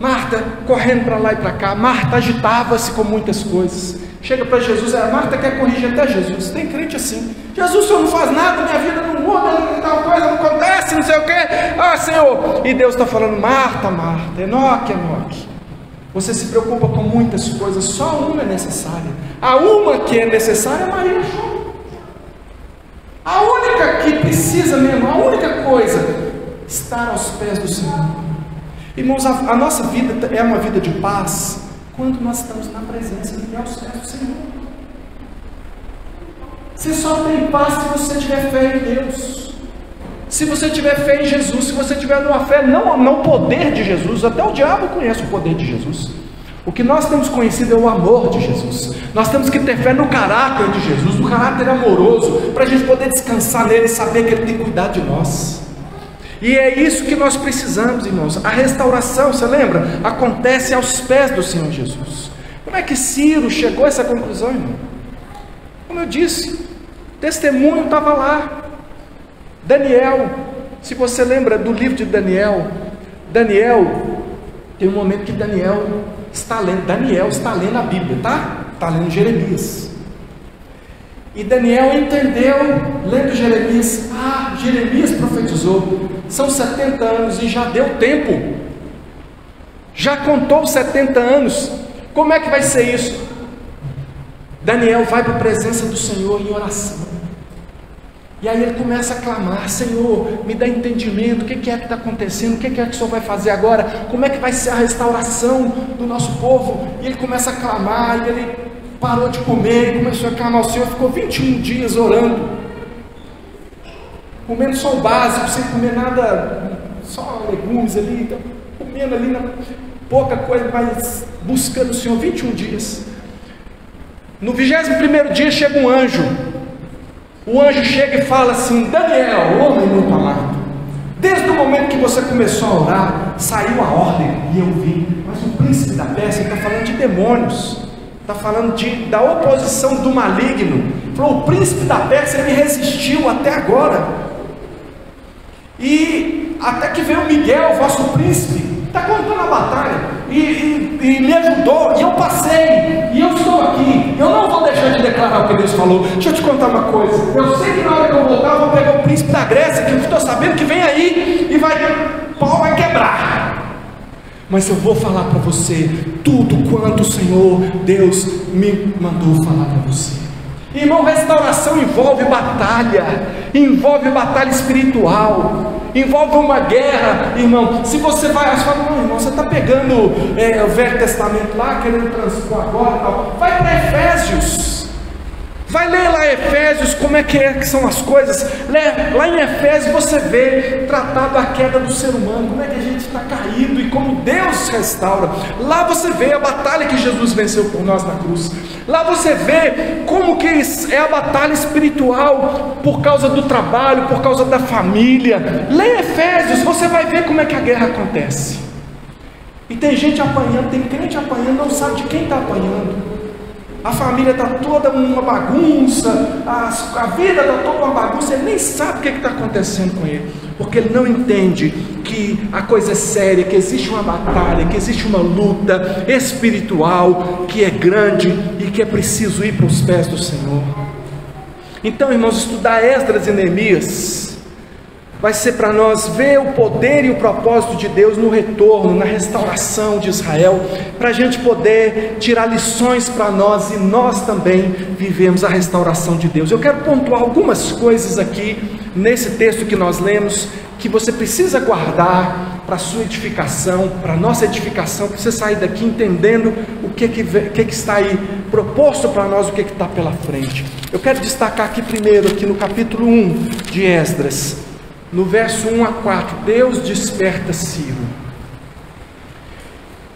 Marta correndo para lá e para cá. Marta agitava-se com muitas coisas. Chega para Jesus, Marta quer corrigir até Jesus. Tem crente assim: Jesus, o Senhor não faz nada, minha vida não muda, tal coisa não acontece, não sei o que. Ah, Senhor. E Deus está falando: Marta, Marta, Enoque, Enoque, você se preocupa com muitas coisas, só uma é necessária. A uma que é necessária é Maria. A única que precisa mesmo, a única coisa, estar aos pés do Senhor. Irmãos, a nossa vida é uma vida de paz quando nós estamos na presença de Deus, aos pés do Senhor. Você só tem paz se você tiver fé em Deus, se você tiver fé em Jesus, se você tiver uma fé não no poder de Jesus. Até o diabo conhece o poder de Jesus. O que nós temos conhecido é o amor de Jesus. Nós temos que ter fé no caráter de Jesus, no caráter amoroso, para a gente poder descansar nele e saber que Ele tem cuidado de nós. E é isso que nós precisamos, irmãos. A restauração, você lembra? Acontece aos pés do Senhor Jesus. Como é que Ciro chegou a essa conclusão, irmão? Como eu disse, o testemunho estava lá. Daniel, se você lembra do livro de Daniel, tem um momento que Daniel está lendo a Bíblia, tá? Está lendo Jeremias. E Daniel entendeu, lendo Jeremias, Jeremias profetizou, são 70 anos e já deu tempo, já contou 70 anos, como é que vai ser isso? Daniel vai para a presença do Senhor em oração, e aí ele começa a clamar: Senhor, me dá entendimento, o que é que está acontecendo, o que é que o Senhor vai fazer agora, como é que vai ser a restauração do nosso povo? E ele começa a clamar, e ele parou de comer, começou a clamar ao Senhor, ficou 21 dias orando, comendo só o básico, sem comer nada, só legumes ali, comendo ali pouca coisa, mas buscando o Senhor 21 dias. No 21º dia chega um anjo. O anjo chega e fala assim: Daniel, homem muito amado, Desde o momento que você começou a orar, saiu a ordem, e eu vi, mas o príncipe da Pérsia está falando de demônios, está falando da oposição do maligno. Falou, o príncipe da Pérsia me resistiu até agora, e até que veio Miguel, vosso príncipe, está contando a batalha, e me ajudou, e eu passei, e eu estou aqui, eu não vou deixar de declarar o que Deus falou. Deixa eu te contar uma coisa, eu sei que na hora que eu voltar, eu vou pegar o príncipe da Grécia, que eu estou sabendo que vem aí, e o pau vai quebrar, mas eu vou falar para você, tudo quanto o Senhor, Deus, me mandou falar para você. Irmão, restauração envolve batalha espiritual, envolve uma guerra, irmão. Se você vai, você fala, não, irmão, você está pegando o Velho Testamento lá, querendo transpor agora, tal. Vai para Efésios, vai ler lá Efésios, como é que são as coisas. Lá em Efésios você vê tratado a queda do ser humano, como é que a gente está caído e como Deus restaura. Lá você vê a batalha que Jesus venceu por nós na cruz. Lá você vê como que é a batalha espiritual por causa do trabalho, por causa da família. Lê Efésios, você vai ver como é que a guerra acontece. E tem gente apanhando, tem crente apanhando, não sabe de quem está apanhando. A família está toda uma bagunça, a vida está toda uma bagunça, ele nem sabe o que está acontecendo com ele, porque ele não entende que a coisa é séria, que existe uma batalha, que existe uma luta espiritual, que é grande e que é preciso ir para os pés do Senhor. Então, irmãos, estudar Esdras e Neemias vai ser para nós ver o poder e o propósito de Deus no retorno, na restauração de Israel, para a gente poder tirar lições para nós e nós também vivemos a restauração de Deus. Eu quero pontuar algumas coisas aqui nesse texto que nós lemos, que você precisa guardar para a sua edificação, para a nossa edificação, para você sair daqui entendendo o que está aí proposto para nós, o que está pela frente. Eu quero destacar aqui primeiro, aqui no capítulo 1 de Esdras, no verso 1 a 4, Deus desperta Ciro,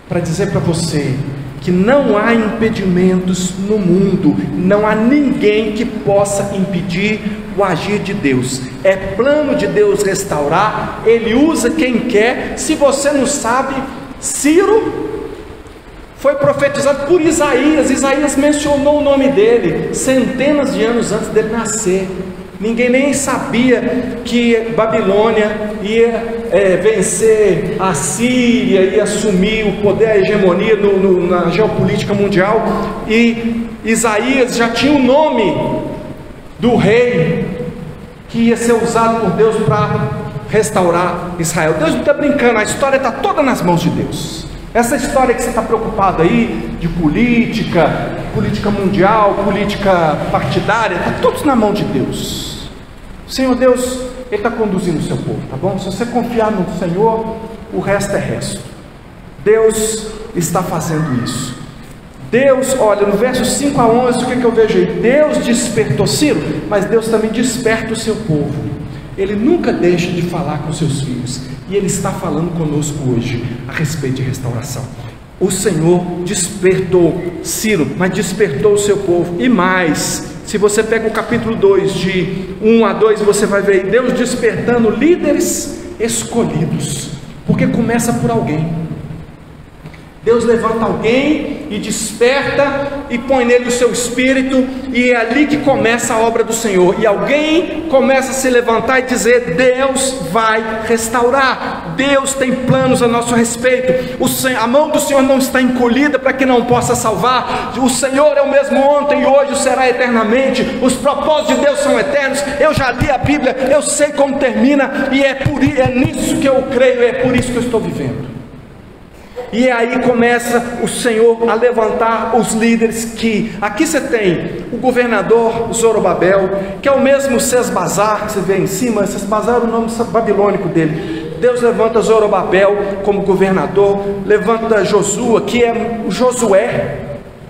para dizer para você, que não há impedimentos no mundo, não há ninguém que possa impedir o agir de Deus. É plano de Deus restaurar, Ele usa quem quer. Se você não sabe, Ciro foi profetizado por Isaías. Isaías mencionou o nome dele centenas de anos antes dele nascer. Ninguém nem sabia que Babilônia ia vencer a Síria, ia assumir o poder, a hegemonia na geopolítica mundial, e Isaías já tinha o nome do rei que ia ser usado por Deus para restaurar Israel. Deus não está brincando, a história está toda nas mãos de Deus. Essa história que você está preocupado aí, de política mundial, política partidária, está tudo na mão de Deus. O Senhor Deus, Ele está conduzindo o seu povo, tá bom? Se você confiar no Senhor, o resto é resto. Deus está fazendo isso. Deus, olha, no verso 5 a 11, o que eu vejo aí? Deus despertou Ciro, mas Deus também desperta o seu povo. Ele nunca deixa de falar com seus filhos, e Ele está falando conosco hoje a respeito de restauração. O Senhor despertou Ciro, mas despertou o seu povo, e mais, se você pega o capítulo 2, de 1 a 2, você vai ver Deus despertando líderes escolhidos, porque começa por alguém. Deus levanta alguém e desperta e põe nele o seu espírito, e é ali que começa a obra do Senhor. E alguém começa a se levantar e dizer: Deus vai restaurar, Deus tem planos a nosso respeito, a mão do Senhor não está encolhida para que não possa salvar, o Senhor é o mesmo ontem e hoje será eternamente, os propósitos de Deus são eternos. Eu já li a Bíblia, eu sei como termina, e é nisso que eu creio, é por isso que eu estou vivendo. E aí começa o Senhor a levantar os líderes, que aqui você tem o governador Zorobabel, que é o mesmo Sesbazar que você vê em cima. Sesbazar era o nome babilônico dele. Deus levanta Zorobabel como governador, levanta Josua, que é o Josué.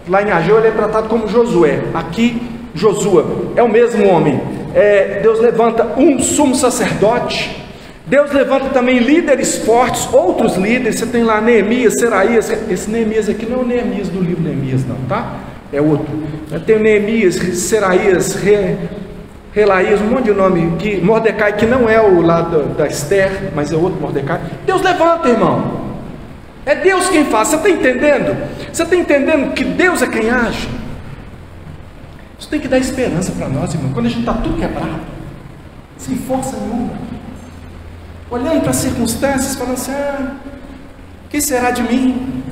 Lá em Ageu ele é tratado como Josué, aqui Josua, é o mesmo homem. Deus levanta um sumo sacerdote. Deus levanta também líderes fortes, outros líderes. Você tem lá Neemias, Seraías. Esse Neemias aqui não é o Neemias do livro Neemias não, tá? É outro. Tem Neemias, Seraías, Relaías, um monte de nome, que Mordecai, que não é o lado da Esther, mas é outro Mordecai. Deus levanta, irmão. É Deus quem faz. Você está entendendo? Você está entendendo que Deus é quem age? Isso tem que dar esperança para nós, irmão. Quando a gente está tudo quebrado, sem força nenhuma, olhando para as circunstâncias, falando assim: o que será de mim?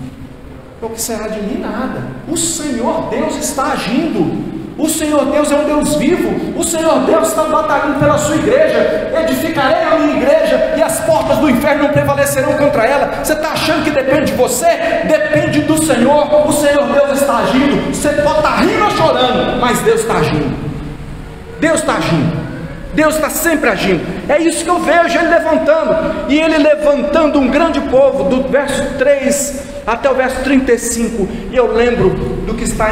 O que será de mim? Nada. O Senhor Deus está agindo. O Senhor Deus é um Deus vivo. O Senhor Deus está batalhando pela sua igreja. Edificarei a minha igreja e as portas do inferno não prevalecerão contra ela. Você está achando que depende de você? Depende do Senhor. O Senhor Deus está agindo. Você pode estar rindo ou chorando, mas Deus está agindo. Deus está agindo. Deus está sempre agindo. É isso que eu vejo Ele levantando. E Ele levantando um grande povo, do verso 3 até o verso 35. E eu lembro do que está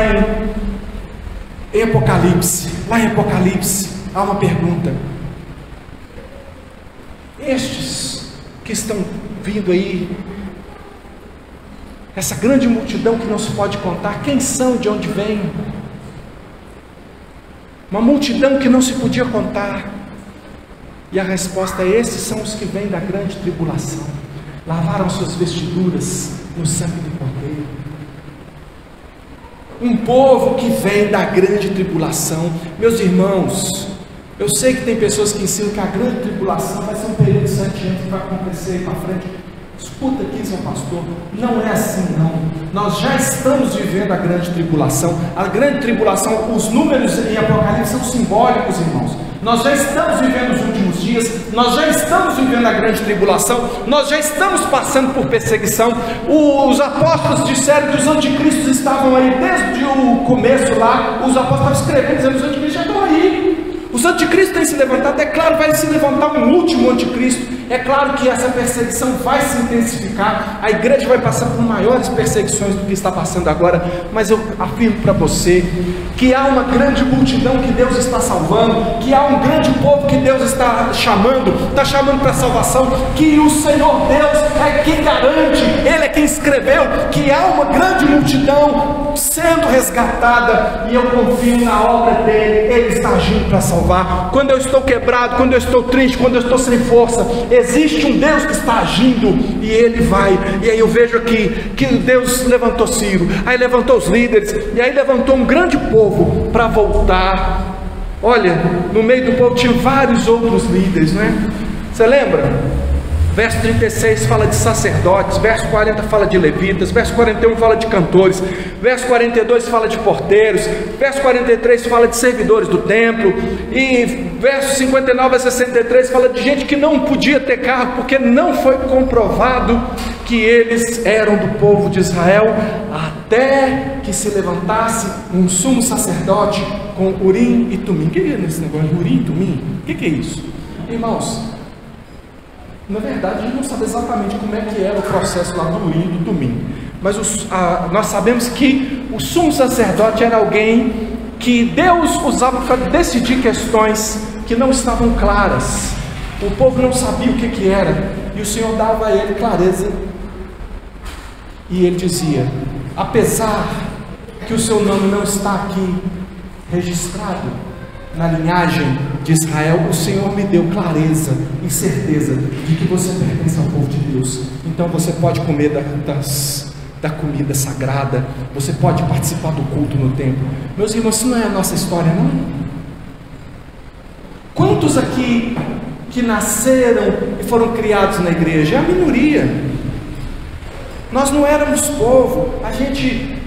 em Apocalipse. Lá em Apocalipse há uma pergunta: estes que estão vindo aí, essa grande multidão que não se pode contar, quem são, de onde vêm? Uma multidão que não se podia contar. E a resposta é: esses são os que vêm da grande tribulação, lavaram suas vestiduras no sangue do Cordeiro. Um povo que vem da grande tribulação. Meus irmãos, eu sei que tem pessoas que ensinam que a grande tribulação vai ser um período de 7 anos que vai acontecer aí para frente. Escuta aqui, seu pastor, não é assim não. Nós já estamos vivendo a grande tribulação. A grande tribulação, os números em Apocalipse são simbólicos, irmãos. Nós já estamos vivendo os últimos dias, nós já estamos vivendo a grande tribulação, nós já estamos passando por perseguição. Os apóstolos disseram que os anticristos estavam aí desde o começo lá. Os apóstolos estavam escrevendo, dizendo que os anticristos já estão aí. Os anticristos têm se levantado. É claro, vai se levantar um último anticristo. É claro que essa perseguição vai se intensificar. A igreja vai passar por maiores perseguições do que está passando agora. Mas eu afirmo para você que há uma grande multidão que Deus está salvando, que há um grande povo que Deus está chamando para a salvação, que o Senhor Deus é quem garante, Ele é quem escreveu, que há uma grande multidão sendo resgatada, e eu confio na obra dele. Ele está agindo para salvar. Quando eu estou quebrado, quando eu estou triste, quando eu estou sem força, existe um Deus que está agindo, e Ele vai. E aí eu vejo aqui que Deus levantou Ciro, aí levantou os líderes, e aí levantou um grande povo para voltar. Olha, no meio do povo tinha vários outros líderes, não é? Você lembra? Verso 36 fala de sacerdotes, verso 40 fala de levitas, verso 41 fala de cantores, verso 42 fala de porteiros, verso 43 fala de servidores do templo, e verso 59 a 63 fala de gente que não podia ter carro, porque não foi comprovado que eles eram do povo de Israel, até que se levantasse um sumo sacerdote com Urim e Tumim. O que é esse negócio de Urim e Tumim? O que é isso? Irmãos, na verdade, a gente não sabe exatamente como é que era o processo lá do Urim e do Tumim, mas nós sabemos que o sumo sacerdote era alguém que Deus usava para decidir questões que não estavam claras. O povo não sabia o que era, e o Senhor dava a ele clareza, e ele dizia: apesar que o seu nome não está aqui registrado na linhagem de Israel, o Senhor me deu clareza e certeza de que você pertence ao povo de Deus. Então você pode comer da comida sagrada, você pode participar do culto no templo. Meus irmãos, isso não é a nossa história, não? Quantos aqui que nasceram e foram criados na igreja? É a minoria. Nós não éramos povo.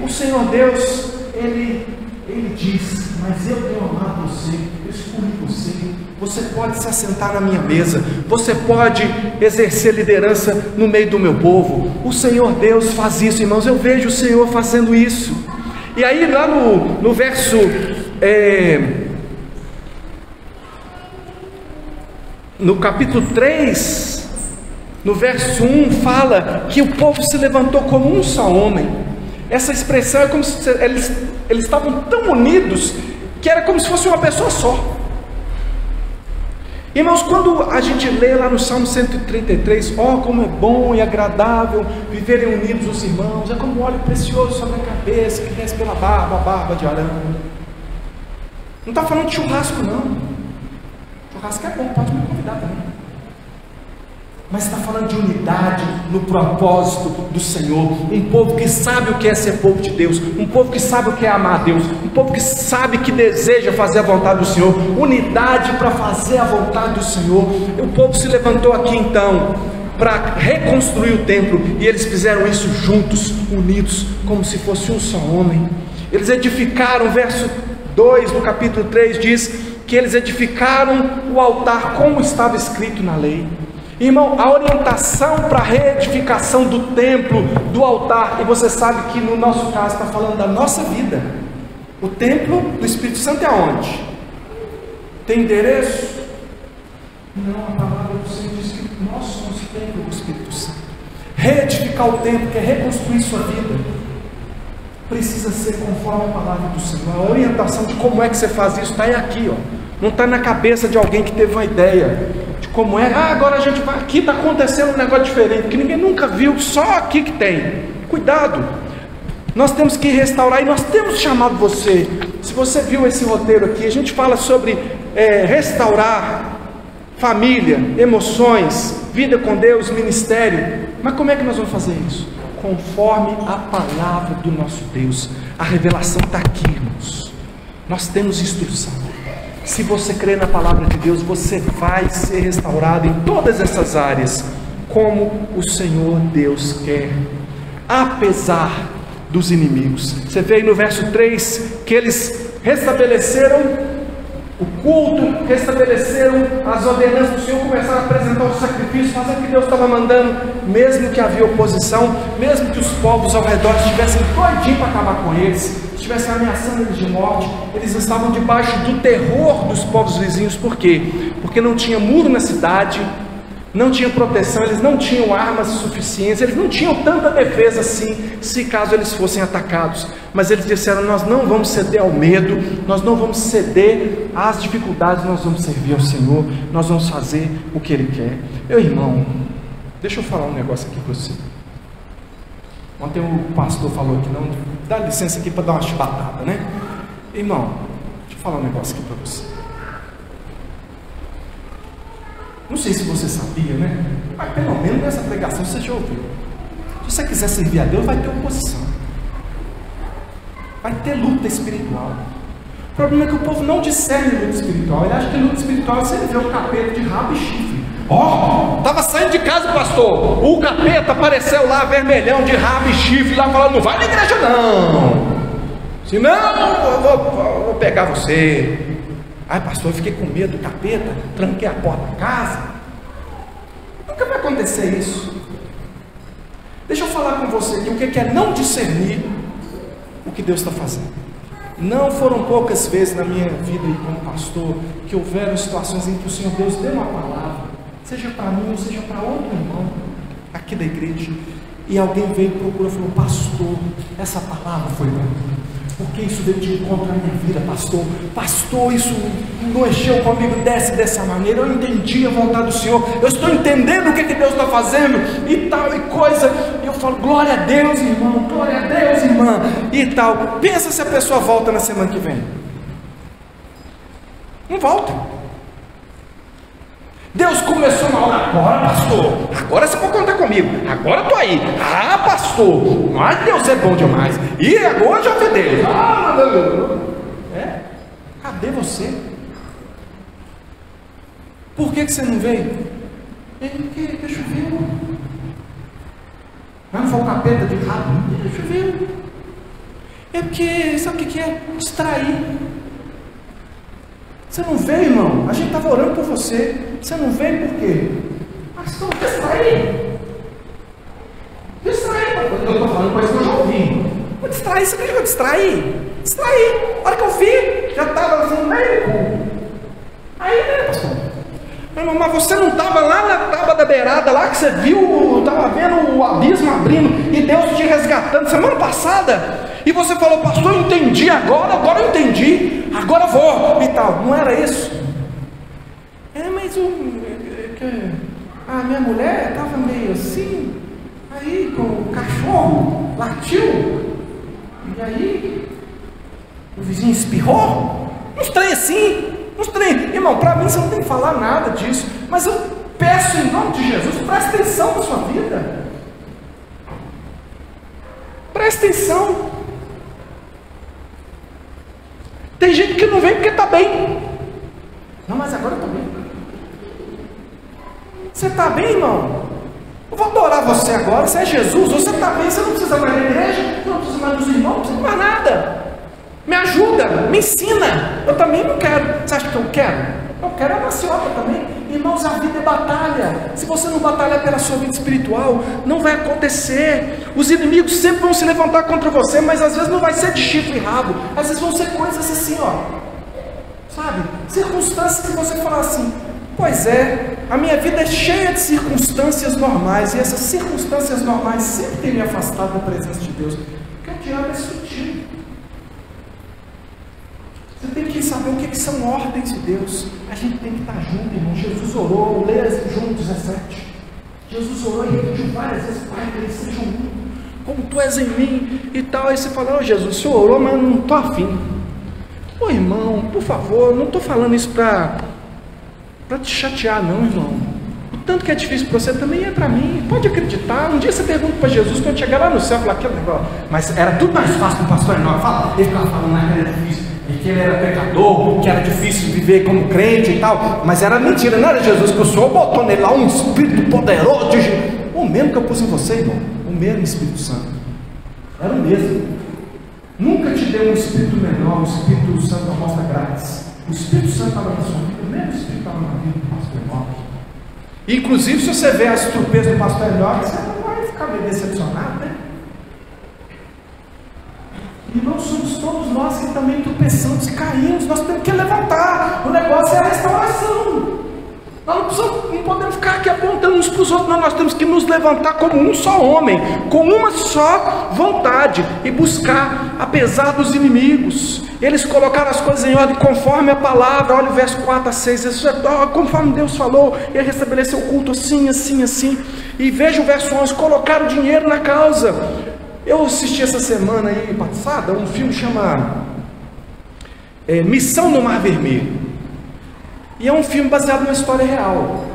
O Senhor Deus, Ele diz: mas eu tenho amado você, eu escolhi você. Você pode se assentar na minha mesa, você pode exercer liderança no meio do meu povo. O Senhor Deus faz isso, irmãos. Eu vejo o Senhor fazendo isso. E aí lá no verso no capítulo 3, no verso 1, fala que o povo se levantou como um só homem. Essa expressão é como se eles estavam tão unidos que era como se fosse uma pessoa só. Irmãos, quando a gente lê lá no Salmo 133, como é bom e agradável viverem unidos os irmãos, é como um óleo precioso sobre a cabeça que desce pela barba, a barba de Arão. Não está falando de churrasco, não. Churrasco é bom, pode me convidar também. Mas está falando de unidade no propósito do Senhor. Um povo que sabe o que é ser povo de Deus, um povo que sabe o que é amar a Deus, um povo que sabe que deseja fazer a vontade do Senhor, unidade para fazer a vontade do Senhor. O povo se levantou aqui então para reconstruir o templo, e eles fizeram isso juntos, unidos, como se fosse um só homem. Eles edificaram, verso 2 do capítulo 3 diz que eles edificaram o altar como estava escrito na lei. Irmão, a orientação para a reedificação do templo, do altar, e você sabe que no nosso caso está falando da nossa vida. O templo do Espírito Santo é onde? Tem endereço? Não, a palavra do Senhor diz que nós somos o templo do Espírito Santo. Reedificar o templo, que é reconstruir sua vida, precisa ser conforme a palavra do Senhor. A orientação de como é que você faz isso está aqui, ó. Não está na cabeça de alguém que teve uma ideia de como é. Agora a gente vai aqui, está acontecendo um negócio diferente que ninguém nunca viu, só aqui que tem. Cuidado, nós temos que restaurar, e nós temos chamado você. Se você viu esse roteiro aqui, a gente fala sobre restaurar família, emoções, vida com Deus, ministério. Mas como é que nós vamos fazer isso? Conforme a palavra do nosso Deus. A revelação está aqui, irmãos. Nós temos instrução. Se você crê na palavra de Deus, você vai ser restaurado em todas essas áreas, como o Senhor Deus quer, apesar dos inimigos. Você vê aí no verso 3, que eles restabeleceram o culto, restabeleceram as ordenanças do Senhor, começaram a apresentar o sacrifício, fazer o que Deus estava mandando, mesmo que havia oposição, mesmo que os povos ao redor estivessem doidinhos para acabar com eles, estivessem ameaçando eles de morte. Eles estavam debaixo do terror dos povos vizinhos. Por quê? Porque não tinha muro na cidade, não tinha proteção, eles não tinham armas suficientes, eles não tinham tanta defesa assim, se caso eles fossem atacados. Mas eles disseram: nós não vamos ceder ao medo, nós não vamos ceder às dificuldades, nós vamos servir ao Senhor, nós vamos fazer o que Ele quer. Meu irmão, deixa eu falar um negócio aqui para você. Ontem o pastor falou aqui, não, dá licença aqui para dar uma chibatada, né? Irmão, deixa eu falar um negócio aqui para você. Não sei se você sabia, né? Mas pelo menos nessa pregação você já ouviu. Se você quiser servir a Deus, vai ter oposição, vai ter luta espiritual. O problema é que o povo não discerne luta espiritual. Ele acha que luta espiritual é você vê um capeta de rabo e chifre. Estava saindo de casa, pastor, o capeta apareceu lá, vermelhão, de rabo e chifre, lá falando: não vai na igreja não, senão eu vou pegar você. Ai, pastor, eu fiquei com medo do capeta, tranquei a porta da casa. Nunca vai acontecer isso. Deixa eu falar com você aqui o que é não discernir o que Deus está fazendo. Não foram poucas vezes na minha vida como pastor que houveram situações em que o Senhor Deus deu uma palavra, seja para mim ou seja para outro irmão aqui da igreja, e alguém veio e procurou e falou: pastor, essa palavra foi para mim, porque isso veio de encontro à minha vida, pastor, isso não mexeu comigo dessa maneira, eu entendi a vontade do Senhor, eu estou entendendo o que Deus está fazendo, e tal, e coisa, e eu falo: glória a Deus, irmão, glória a Deus, irmã, e tal. Pensa se a pessoa volta na semana que vem. Não volta. Deus começou na hora: agora, pastor, agora você pode contar comigo, agora eu estou aí. Ah, pastor, mas Deus é bom demais, e agora já vi Deus. Cadê você? Por que você não veio? Porque choveu. Mas não foi o capeta de rabo? Choveu. É porque, sabe o que é? Distrair. Você não veio, irmão? A gente estava orando por você. Você não veio por quê? Mas estou distraído. Eu estou falando coisa que eu já ouvi. Vou distrair, você acredita que eu distraí? A hora que eu vi, já estava assim, meio. Aí, né, pastor? Mas você não estava lá na tábua da beirada, lá que você viu, estava vendo o abismo abrindo e Deus te resgatando semana passada? E você falou: pastor, eu entendi agora eu entendi, agora eu vou e tal. Não era isso? Mas a minha mulher estava meio assim, aí com o cachorro latiu, e aí o vizinho espirrou. Um estranho assim. Irmão, para mim você não tem que falar nada disso, mas eu peço em nome de Jesus, preste atenção na sua vida. Preste atenção. Tem gente que não vem porque está bem. Não, mas agora eu estou bem. Você está bem, irmão? Eu vou adorar você agora. Você é Jesus, você está bem, você não precisa mais da igreja, você não precisa mais dos irmãos, não precisa mais nada. Me ajuda, me ensina. Eu também não quero. Você acha que eu quero? Eu quero a maciota também. Irmãos, a vida é batalha. Se você não batalhar pela sua vida espiritual, não vai acontecer. Os inimigos sempre vão se levantar contra você, mas às vezes não vai ser de chifre e rabo. Às vezes vão ser coisas assim, ó. Sabe? Circunstâncias que você fala assim: pois é, a minha vida é cheia de circunstâncias normais, e essas circunstâncias normais sempre têm me afastado da presença de Deus, porque o diabo é sutil. Você tem que saber o que são ordens de Deus. A gente tem que estar junto, irmão. Jesus orou, leia João 17. Jesus orou e pediu várias vezes: Pai, que eles sejam um, como tu és em mim e tal. Aí você fala: Jesus, o senhor orou, mas eu não estou afim. Ô irmão, por favor, não estou falando isso para te chatear, não, irmão. O tanto que é difícil para você também é para mim. Pode acreditar. Um dia você pergunta para Jesus, quando chegar lá no céu, falar aquele negócio, mas era tudo mais fácil para o pastor Enoque. Fala, ele ficava falando que era difícil, e que ele era pecador, que era difícil viver como crente e tal. Mas era mentira, não era Jesus, que o Senhor botou nele lá um Espírito poderoso. O mesmo que eu pus em você, irmão. O mesmo Espírito Santo. Era o mesmo. Nunca te deu um Espírito menor, o Espírito Santo amostra grátis. O Espírito Santo estava na sua vida, o mesmo Espírito estava na vida do pastor Enoque. Inclusive, se você vê as tropeças do pastor Enoque, você não vai ficar meio decepcionado, né? Irmãos, somos todos nós que também tropeçamos e caímos. Nós temos que levantar. O negócio é a restauração. Nós não podemos ficar aqui apontando uns para os outros, não. Nós temos que nos levantar como um só homem, com uma só vontade, e buscar, apesar dos inimigos. Eles colocaram as coisas em ordem conforme a palavra. Olha o verso 4 a 6, isso é conforme Deus falou. Ele restabeleceu o culto assim, assim, assim. E veja o verso 11, colocaram dinheiro na causa. Eu assisti essa semana aí passada um filme chama Missão no Mar Vermelho. E é um filme baseado numa história real.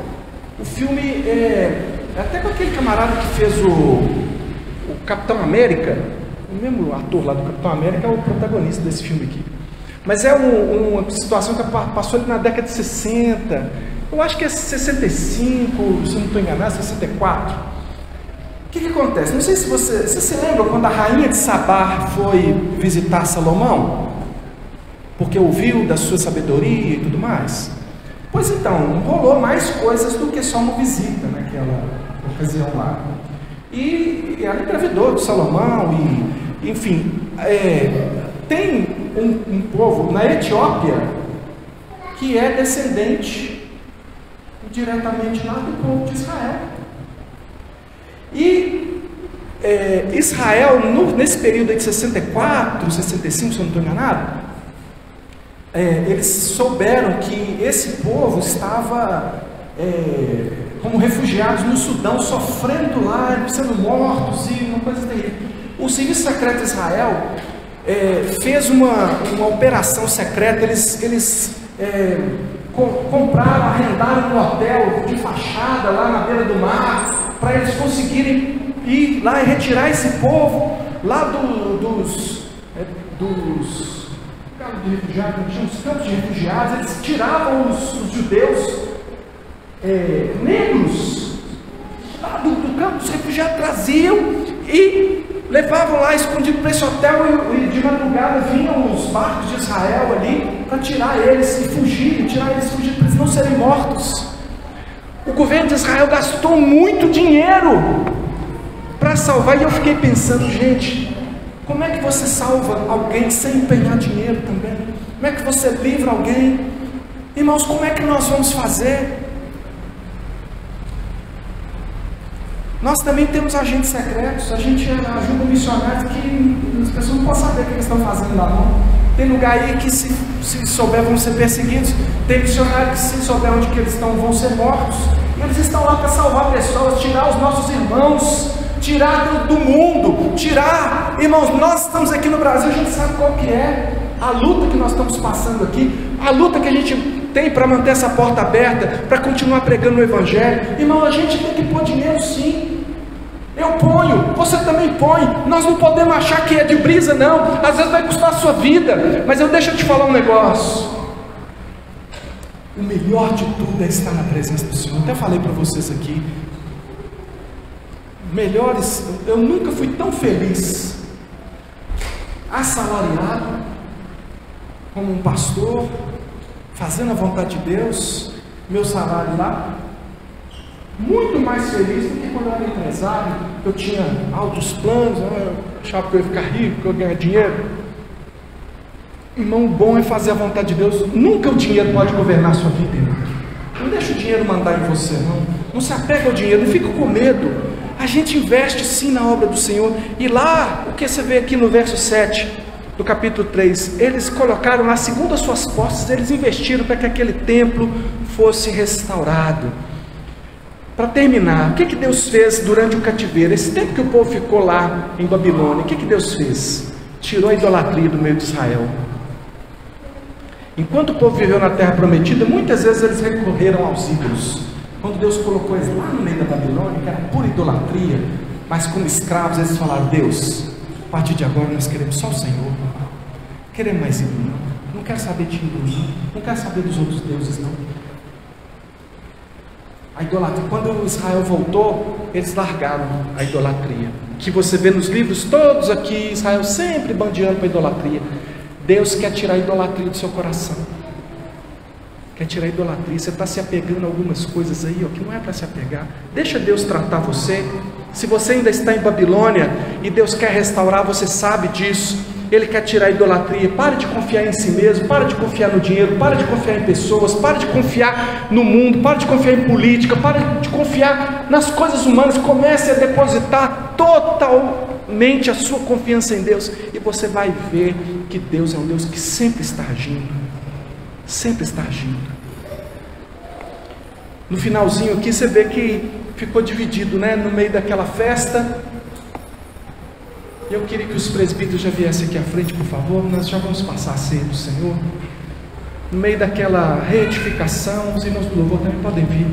O filme é até com aquele camarada que fez o Capitão América. O mesmo ator lá do Capitão América é o protagonista desse filme aqui. Mas é uma situação que passou ali na década de 60. Eu acho que é 65, se não estou enganado, 64. O que acontece? Não sei se você se lembra quando a rainha de Sabá foi visitar Salomão, porque ouviu da sua sabedoria e tudo mais. Pois então, rolou mais coisas do que só uma visita naquela ocasião lá. E ela engravidou de Salomão, e enfim, tem um povo na Etiópia que é descendente diretamente lá do povo de Israel. E Israel, nesse período de 64, 65, se eu não estou enganado, eles souberam que esse povo estava como refugiados no Sudão, sofrendo lá, sendo mortos e uma coisa terrível. O serviço secreto de Israel fez uma operação secreta. Eles compraram, arrendaram um hotel de fachada lá na beira do mar, para eles conseguirem ir lá e retirar esse povo lá dos campos de refugiados. Tinha uns campos de refugiados. Eles tiravam os judeus negros lá do campo dos refugiados, traziam e levavam lá escondido para esse hotel, e de madrugada vinham os barcos de Israel ali para tirar eles e fugir, para eles não serem mortos. O governo de Israel gastou muito dinheiro para salvar, e eu fiquei pensando, gente, como é que você salva alguém sem empenhar dinheiro também? Como é que você livra alguém? Irmãos, como é que nós vamos fazer? Nós também temos agentes secretos. A gente ajuda missionários que as pessoas não podem saber o que eles estão fazendo lá, não. Tem lugar aí que se souber vão ser perseguidos. Tem missionários que se souber onde que eles estão vão ser mortos. E eles estão lá para salvar pessoas, tirar os nossos irmãos, tirar do mundo, tirar. Irmãos, nós estamos aqui no Brasil, a gente sabe qual que é a luta que nós estamos passando aqui, a luta que a gente tem para manter essa porta aberta, para continuar pregando o Evangelho. Irmão, a gente tem que pôr dinheiro sim. Eu ponho, você também põe. Nós não podemos achar que é de brisa, não. Às vezes vai custar a sua vida, mas deixa eu te falar um negócio. O melhor de tudo é estar na presença do Senhor. Até falei para vocês aqui, eu nunca fui tão feliz assalariado como um pastor, fazendo a vontade de Deus, meu salário lá, muito mais feliz do que quando eu era empresário. Eu tinha altos planos, eu achava que eu ia ficar rico, que eu ia ganhar dinheiro. Irmão, o bom é fazer a vontade de Deus. Nunca o dinheiro pode governar a sua vida, irmão. Não deixa o dinheiro mandar em você, não se apega ao dinheiro, não fica com medo. A gente investe sim na obra do Senhor. E lá, o que você vê aqui no verso 7 do capítulo 3, eles colocaram lá, segundo as suas posses, eles investiram para que aquele templo fosse restaurado. Para terminar, o que Deus fez durante o cativeiro? Esse tempo que o povo ficou lá em Babilônia, o que Deus fez? Tirou a idolatria do meio de Israel. Enquanto o povo viveu na terra prometida, muitas vezes eles recorreram aos ídolos. Quando Deus colocou eles lá no meio da Babilônia, que era pura idolatria, mas como escravos, eles falaram: Deus, a partir de agora nós queremos só o Senhor, queremos mais ídolo, não quero saber de ídolo, não quero saber dos outros deuses, não. A idolatria, quando Israel voltou, eles largaram a idolatria, que você vê nos livros todos aqui, Israel sempre bandeando para a idolatria. Deus quer tirar a idolatria do seu coração, quer tirar a idolatria. Você está se apegando a algumas coisas aí, que não é para se apegar. Deixa Deus tratar você. Se você ainda está em Babilônia e Deus quer restaurar, você sabe disso. Ele quer tirar a idolatria. Pare de confiar em si mesmo, pare de confiar no dinheiro, pare de confiar em pessoas, pare de confiar no mundo, pare de confiar em política, pare de confiar nas coisas humanas. Comece a depositar totalmente a sua confiança em Deus, e você vai ver que Deus é um Deus que sempre está agindo, sempre está agindo. No finalzinho aqui você vê que ficou dividido, no meio daquela festa. Eu queria que os presbíteros já viessem aqui à frente, por favor. Nós já vamos passar a ceia do Senhor. No meio daquela reedificação, os irmãos do louvor também podem vir.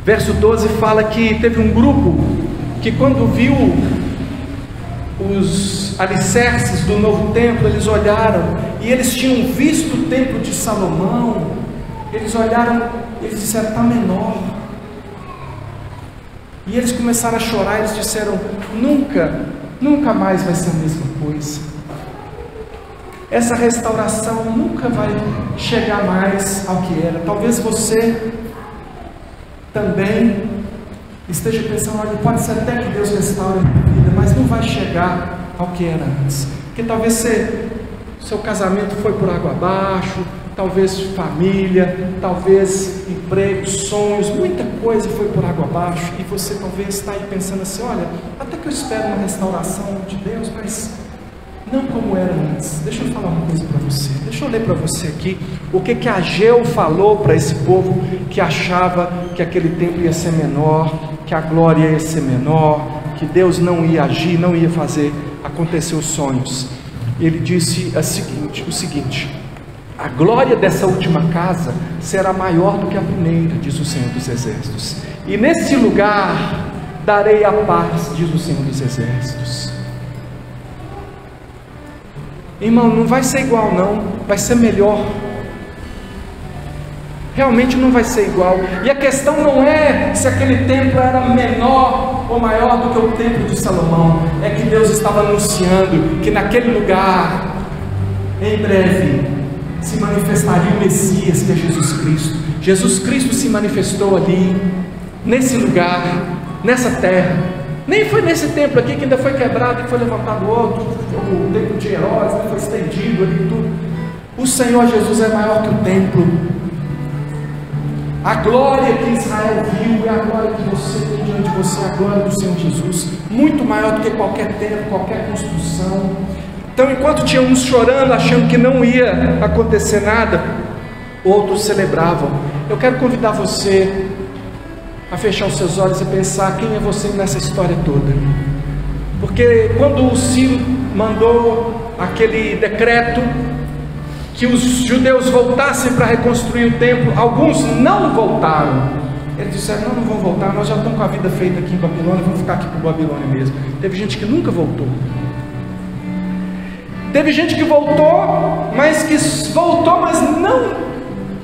Verso 12 fala que teve um grupo que, quando viu os alicerces do novo templo, eles olharam e eles tinham visto o templo de Salomão. Eles olharam, eles disseram: está menor. E eles começaram a chorar. Eles disseram: nunca mais vai ser a mesma coisa. Essa restauração nunca vai chegar mais ao que era. Talvez você também esteja pensando: olha, pode ser até que Deus restaure a minha vida, mas não vai chegar ao que era antes. Porque talvez seu casamento foi por água abaixo, talvez família, talvez emprego, sonhos, muita coisa foi por água abaixo, e você talvez está aí pensando assim: olha, até que eu espero uma restauração de Deus, mas não como era antes. Deixa eu falar uma coisa para você, deixa eu ler para você aqui o que Ageu falou para esse povo que achava que aquele templo ia ser menor, que a glória ia ser menor, que Deus não ia agir, não ia fazer acontecer os sonhos. Ele disse o seguinte: a glória dessa última casa será maior do que a primeira, diz o Senhor dos Exércitos, e nesse lugar darei a paz, diz o Senhor dos Exércitos. Irmão, não vai ser igual não, vai ser melhor. Realmente não vai ser igual. E a questão não é se aquele templo era menor ou maior do que o templo de Salomão. É que Deus estava anunciando que naquele lugar, em breve, se manifestaria o Messias, que é Jesus Cristo. Jesus Cristo se manifestou ali, nesse lugar, nessa terra. Nem foi nesse templo aqui que ainda foi quebrado e foi levantado outro, o templo de Herodes, foi estendido ali tudo. O Senhor Jesus é maior que o templo. A glória que Israel viu é a glória que você tem diante de você, a glória do Senhor Jesus, muito maior do que qualquer templo, qualquer construção. Então, enquanto tinha uns chorando, achando que não ia acontecer nada, outros celebravam. Eu quero convidar você a fechar os seus olhos e pensar quem é você nessa história toda. Porque quando o Ciro mandou aquele decreto que os judeus voltassem para reconstruir o templo, alguns não voltaram. Eles disseram: não vão voltar, nós já estamos com a vida feita aqui em Babilônia, vamos ficar aqui para Babilônia mesmo. Teve gente que nunca voltou. Teve gente que voltou, mas não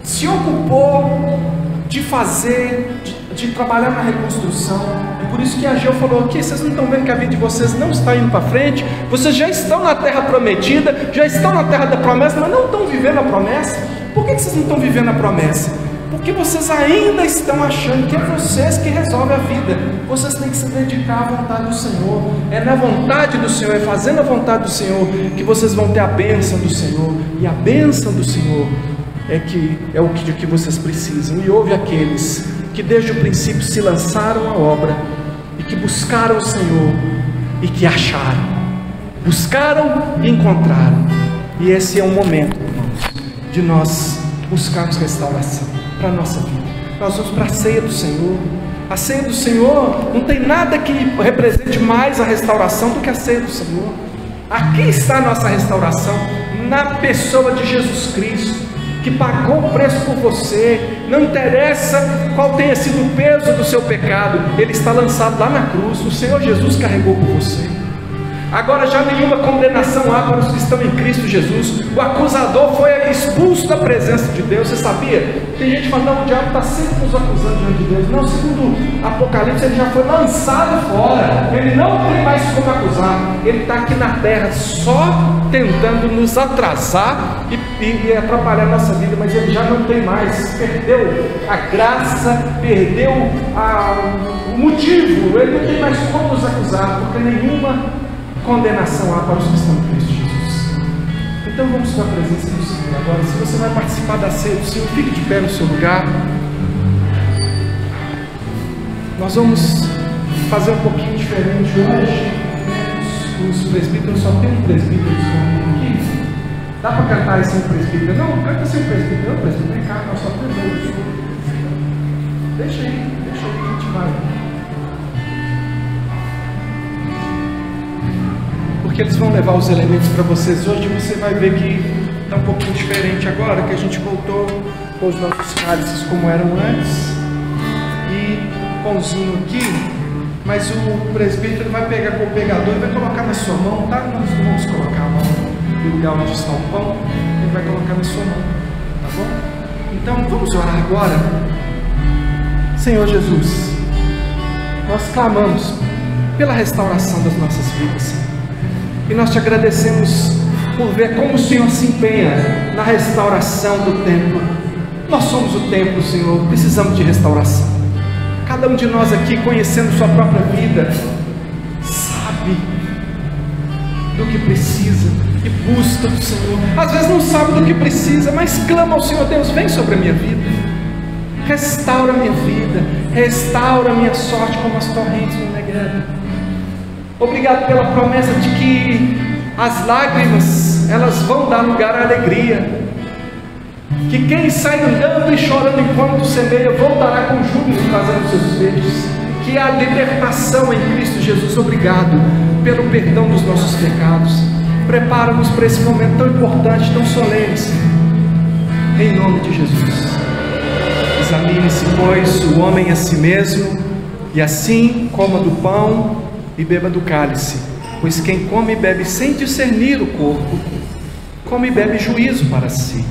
se ocupou de fazer, de trabalhar na reconstrução. É por isso que Ageu falou aqui: vocês não estão vendo que a vida de vocês não está indo para frente? Vocês já estão na terra prometida, já estão na terra da promessa, mas não estão vivendo a promessa. Por que vocês não estão vivendo a promessa? Porque vocês ainda estão achando que é vocês que resolvem a vida. Vocês têm que se dedicar à vontade do Senhor. É na vontade do Senhor, é fazendo a vontade do Senhor, que vocês vão ter a bênção do Senhor. E a bênção do Senhor é o que vocês precisam. E houve aqueles que desde o princípio se lançaram à obra, e que buscaram o Senhor, e que acharam. Buscaram e encontraram. E esse é o momento, irmãos, de nós buscarmos restauração para a nossa vida. Nós vamos para a ceia do Senhor. A ceia do Senhor não tem nada que represente mais a restauração do que a ceia do Senhor. Aqui está a nossa restauração, na pessoa de Jesus Cristo, que pagou o preço por você. Não interessa qual tenha sido o peso do seu pecado, ele está lançado lá na cruz. O Senhor Jesus carregou por você. Agora já nenhuma condenação há para os que estão em Cristo Jesus. O acusador foi expulso da presença de Deus. Você sabia? Tem gente falando: não, o diabo está sempre nos acusando diante de Deus. Não, segundo Apocalipse, ele já foi lançado fora. Ele não tem mais como acusar. Ele está aqui na terra só tentando nos atrasar e atrapalhar a nossa vida, mas ele já não tem mais. Perdeu a graça, perdeu o motivo. Ele não tem mais como nos acusar, porque nenhuma condenação há para os que estão em Cristo Jesus. Então vamos para a presença do Senhor agora. Se você vai participar da ceia do Senhor, fique de pé no seu lugar. Nós vamos fazer um pouquinho diferente hoje. Os presbíteros, só tem um presbítero aqui. Dá para cantar sem presbítero? Não, canta sem presbítero. Não, presbítero, vem cá, nós só temos dois. Deixa aí, que a gente vai. Porque eles vão levar os elementos para vocês hoje. Você vai ver que está um pouquinho diferente agora, que a gente voltou com os nossos cálices como eram antes, e pãozinho aqui. Mas o presbítero vai pegar com o pegador e vai colocar na sua mão, tá? Nós não vamos colocar a mão no lugar onde está o pão, ele vai colocar na sua mão, tá bom? Então vamos orar agora. Senhor Jesus, nós clamamos pela restauração das nossas vidas, e nós te agradecemos por ver como o Senhor se empenha na restauração do templo. Nós somos o templo, Senhor, precisamos de restauração. Cada um de nós aqui, conhecendo sua própria vida, sabe do que precisa e busca do Senhor. Às vezes não sabe do que precisa, mas clama ao Senhor: Deus, vem sobre a minha vida, restaura a minha vida, restaura a minha sorte como as torrentes no Negev. Obrigado pela promessa de que as lágrimas, elas vão dar lugar à alegria, que quem sai andando e chorando enquanto semeia voltará com júbilo trazendo seus feixes, que há libertação em Cristo Jesus. Obrigado pelo perdão dos nossos pecados. Prepara-nos para esse momento tão importante, tão solene, Senhor, em nome de Jesus. Examine-se, pois, o homem a si mesmo, e assim coma do pão e beba do cálice, pois quem come e bebe sem discernir o corpo, come e bebe juízo para si.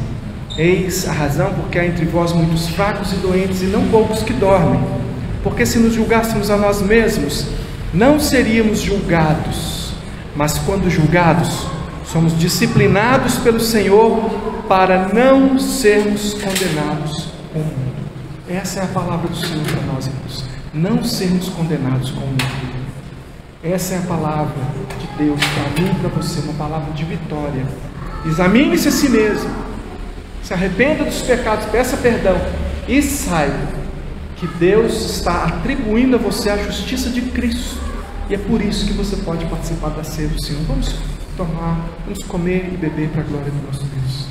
Eis a razão porque há entre vós muitos fracos e doentes, e não poucos que dormem. Porque se nos julgássemos a nós mesmos, não seríamos julgados, mas quando julgados, somos disciplinados pelo Senhor, para não sermos condenados com o mundo. Essa é a palavra do Senhor para nós, irmãos. Não sermos condenados com o mundo. Essa é a palavra de Deus para mim e para você, uma palavra de vitória. Examine-se a si mesmo, se arrependa dos pecados, peça perdão e saiba que Deus está atribuindo a você a justiça de Cristo, e é por isso que você pode participar da ceia do Senhor. Vamos tomar, vamos comer e beber para a glória do nosso Deus.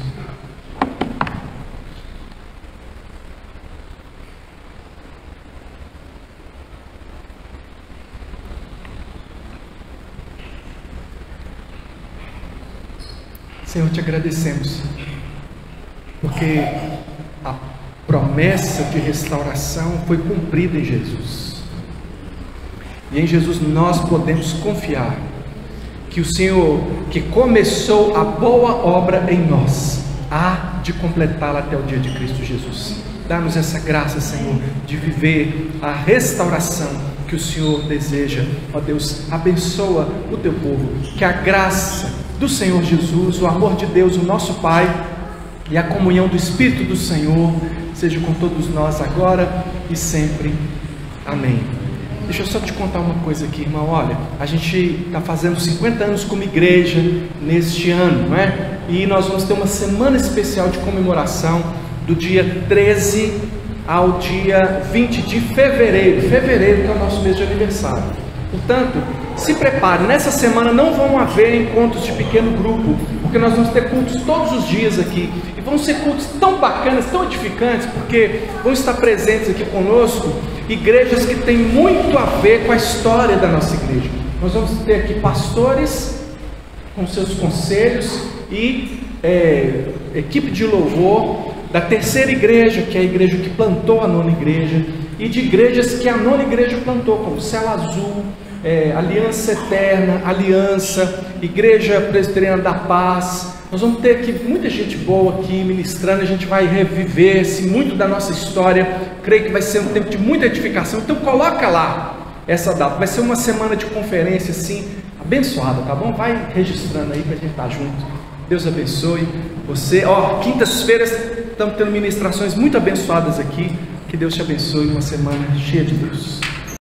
Senhor, te agradecemos, porque a promessa de restauração foi cumprida em Jesus. E em Jesus nós podemos confiar que o Senhor, que começou a boa obra em nós, há de completá-la até o dia de Cristo Jesus. Dá-nos essa graça, Senhor, de viver a restauração que o Senhor deseja. Ó Deus, abençoa o teu povo, que a graça do Senhor Jesus, o amor de Deus, o nosso Pai, e a comunhão do Espírito do Senhor seja com todos nós agora e sempre. Amém. Deixa eu só te contar uma coisa aqui, irmão. Olha, a gente está fazendo 50 anos como igreja neste ano, não é? E nós vamos ter uma semana especial de comemoração do dia 13 ao dia 20 de fevereiro. Fevereiro, que é o nosso mês de aniversário. Portanto, se prepare. Nessa semana não vão haver encontros de pequeno grupo, porque nós vamos ter cultos todos os dias aqui. E vão ser cultos tão bacanas, tão edificantes, porque vão estar presentes aqui conosco igrejas que têm muito a ver com a história da nossa igreja. Nós vamos ter aqui pastores com seus conselhos e equipe de louvor da terceira igreja, que é a igreja que plantou a nona igreja, e de igrejas que a nona igreja plantou, como Céu Azul, Aliança Eterna, Aliança, Igreja Presbiteriana da Paz. Nós vamos ter aqui muita gente boa aqui ministrando. A gente vai reviver muito da nossa história. Creio que vai ser um tempo de muita edificação. Então coloca lá essa data. Vai ser uma semana de conferência assim, abençoada, tá bom? Vai registrando aí para a gente estar junto. Deus abençoe você. Quintas-feiras estamos tendo ministrações muito abençoadas aqui. Que Deus te abençoe, uma semana cheia de Deus.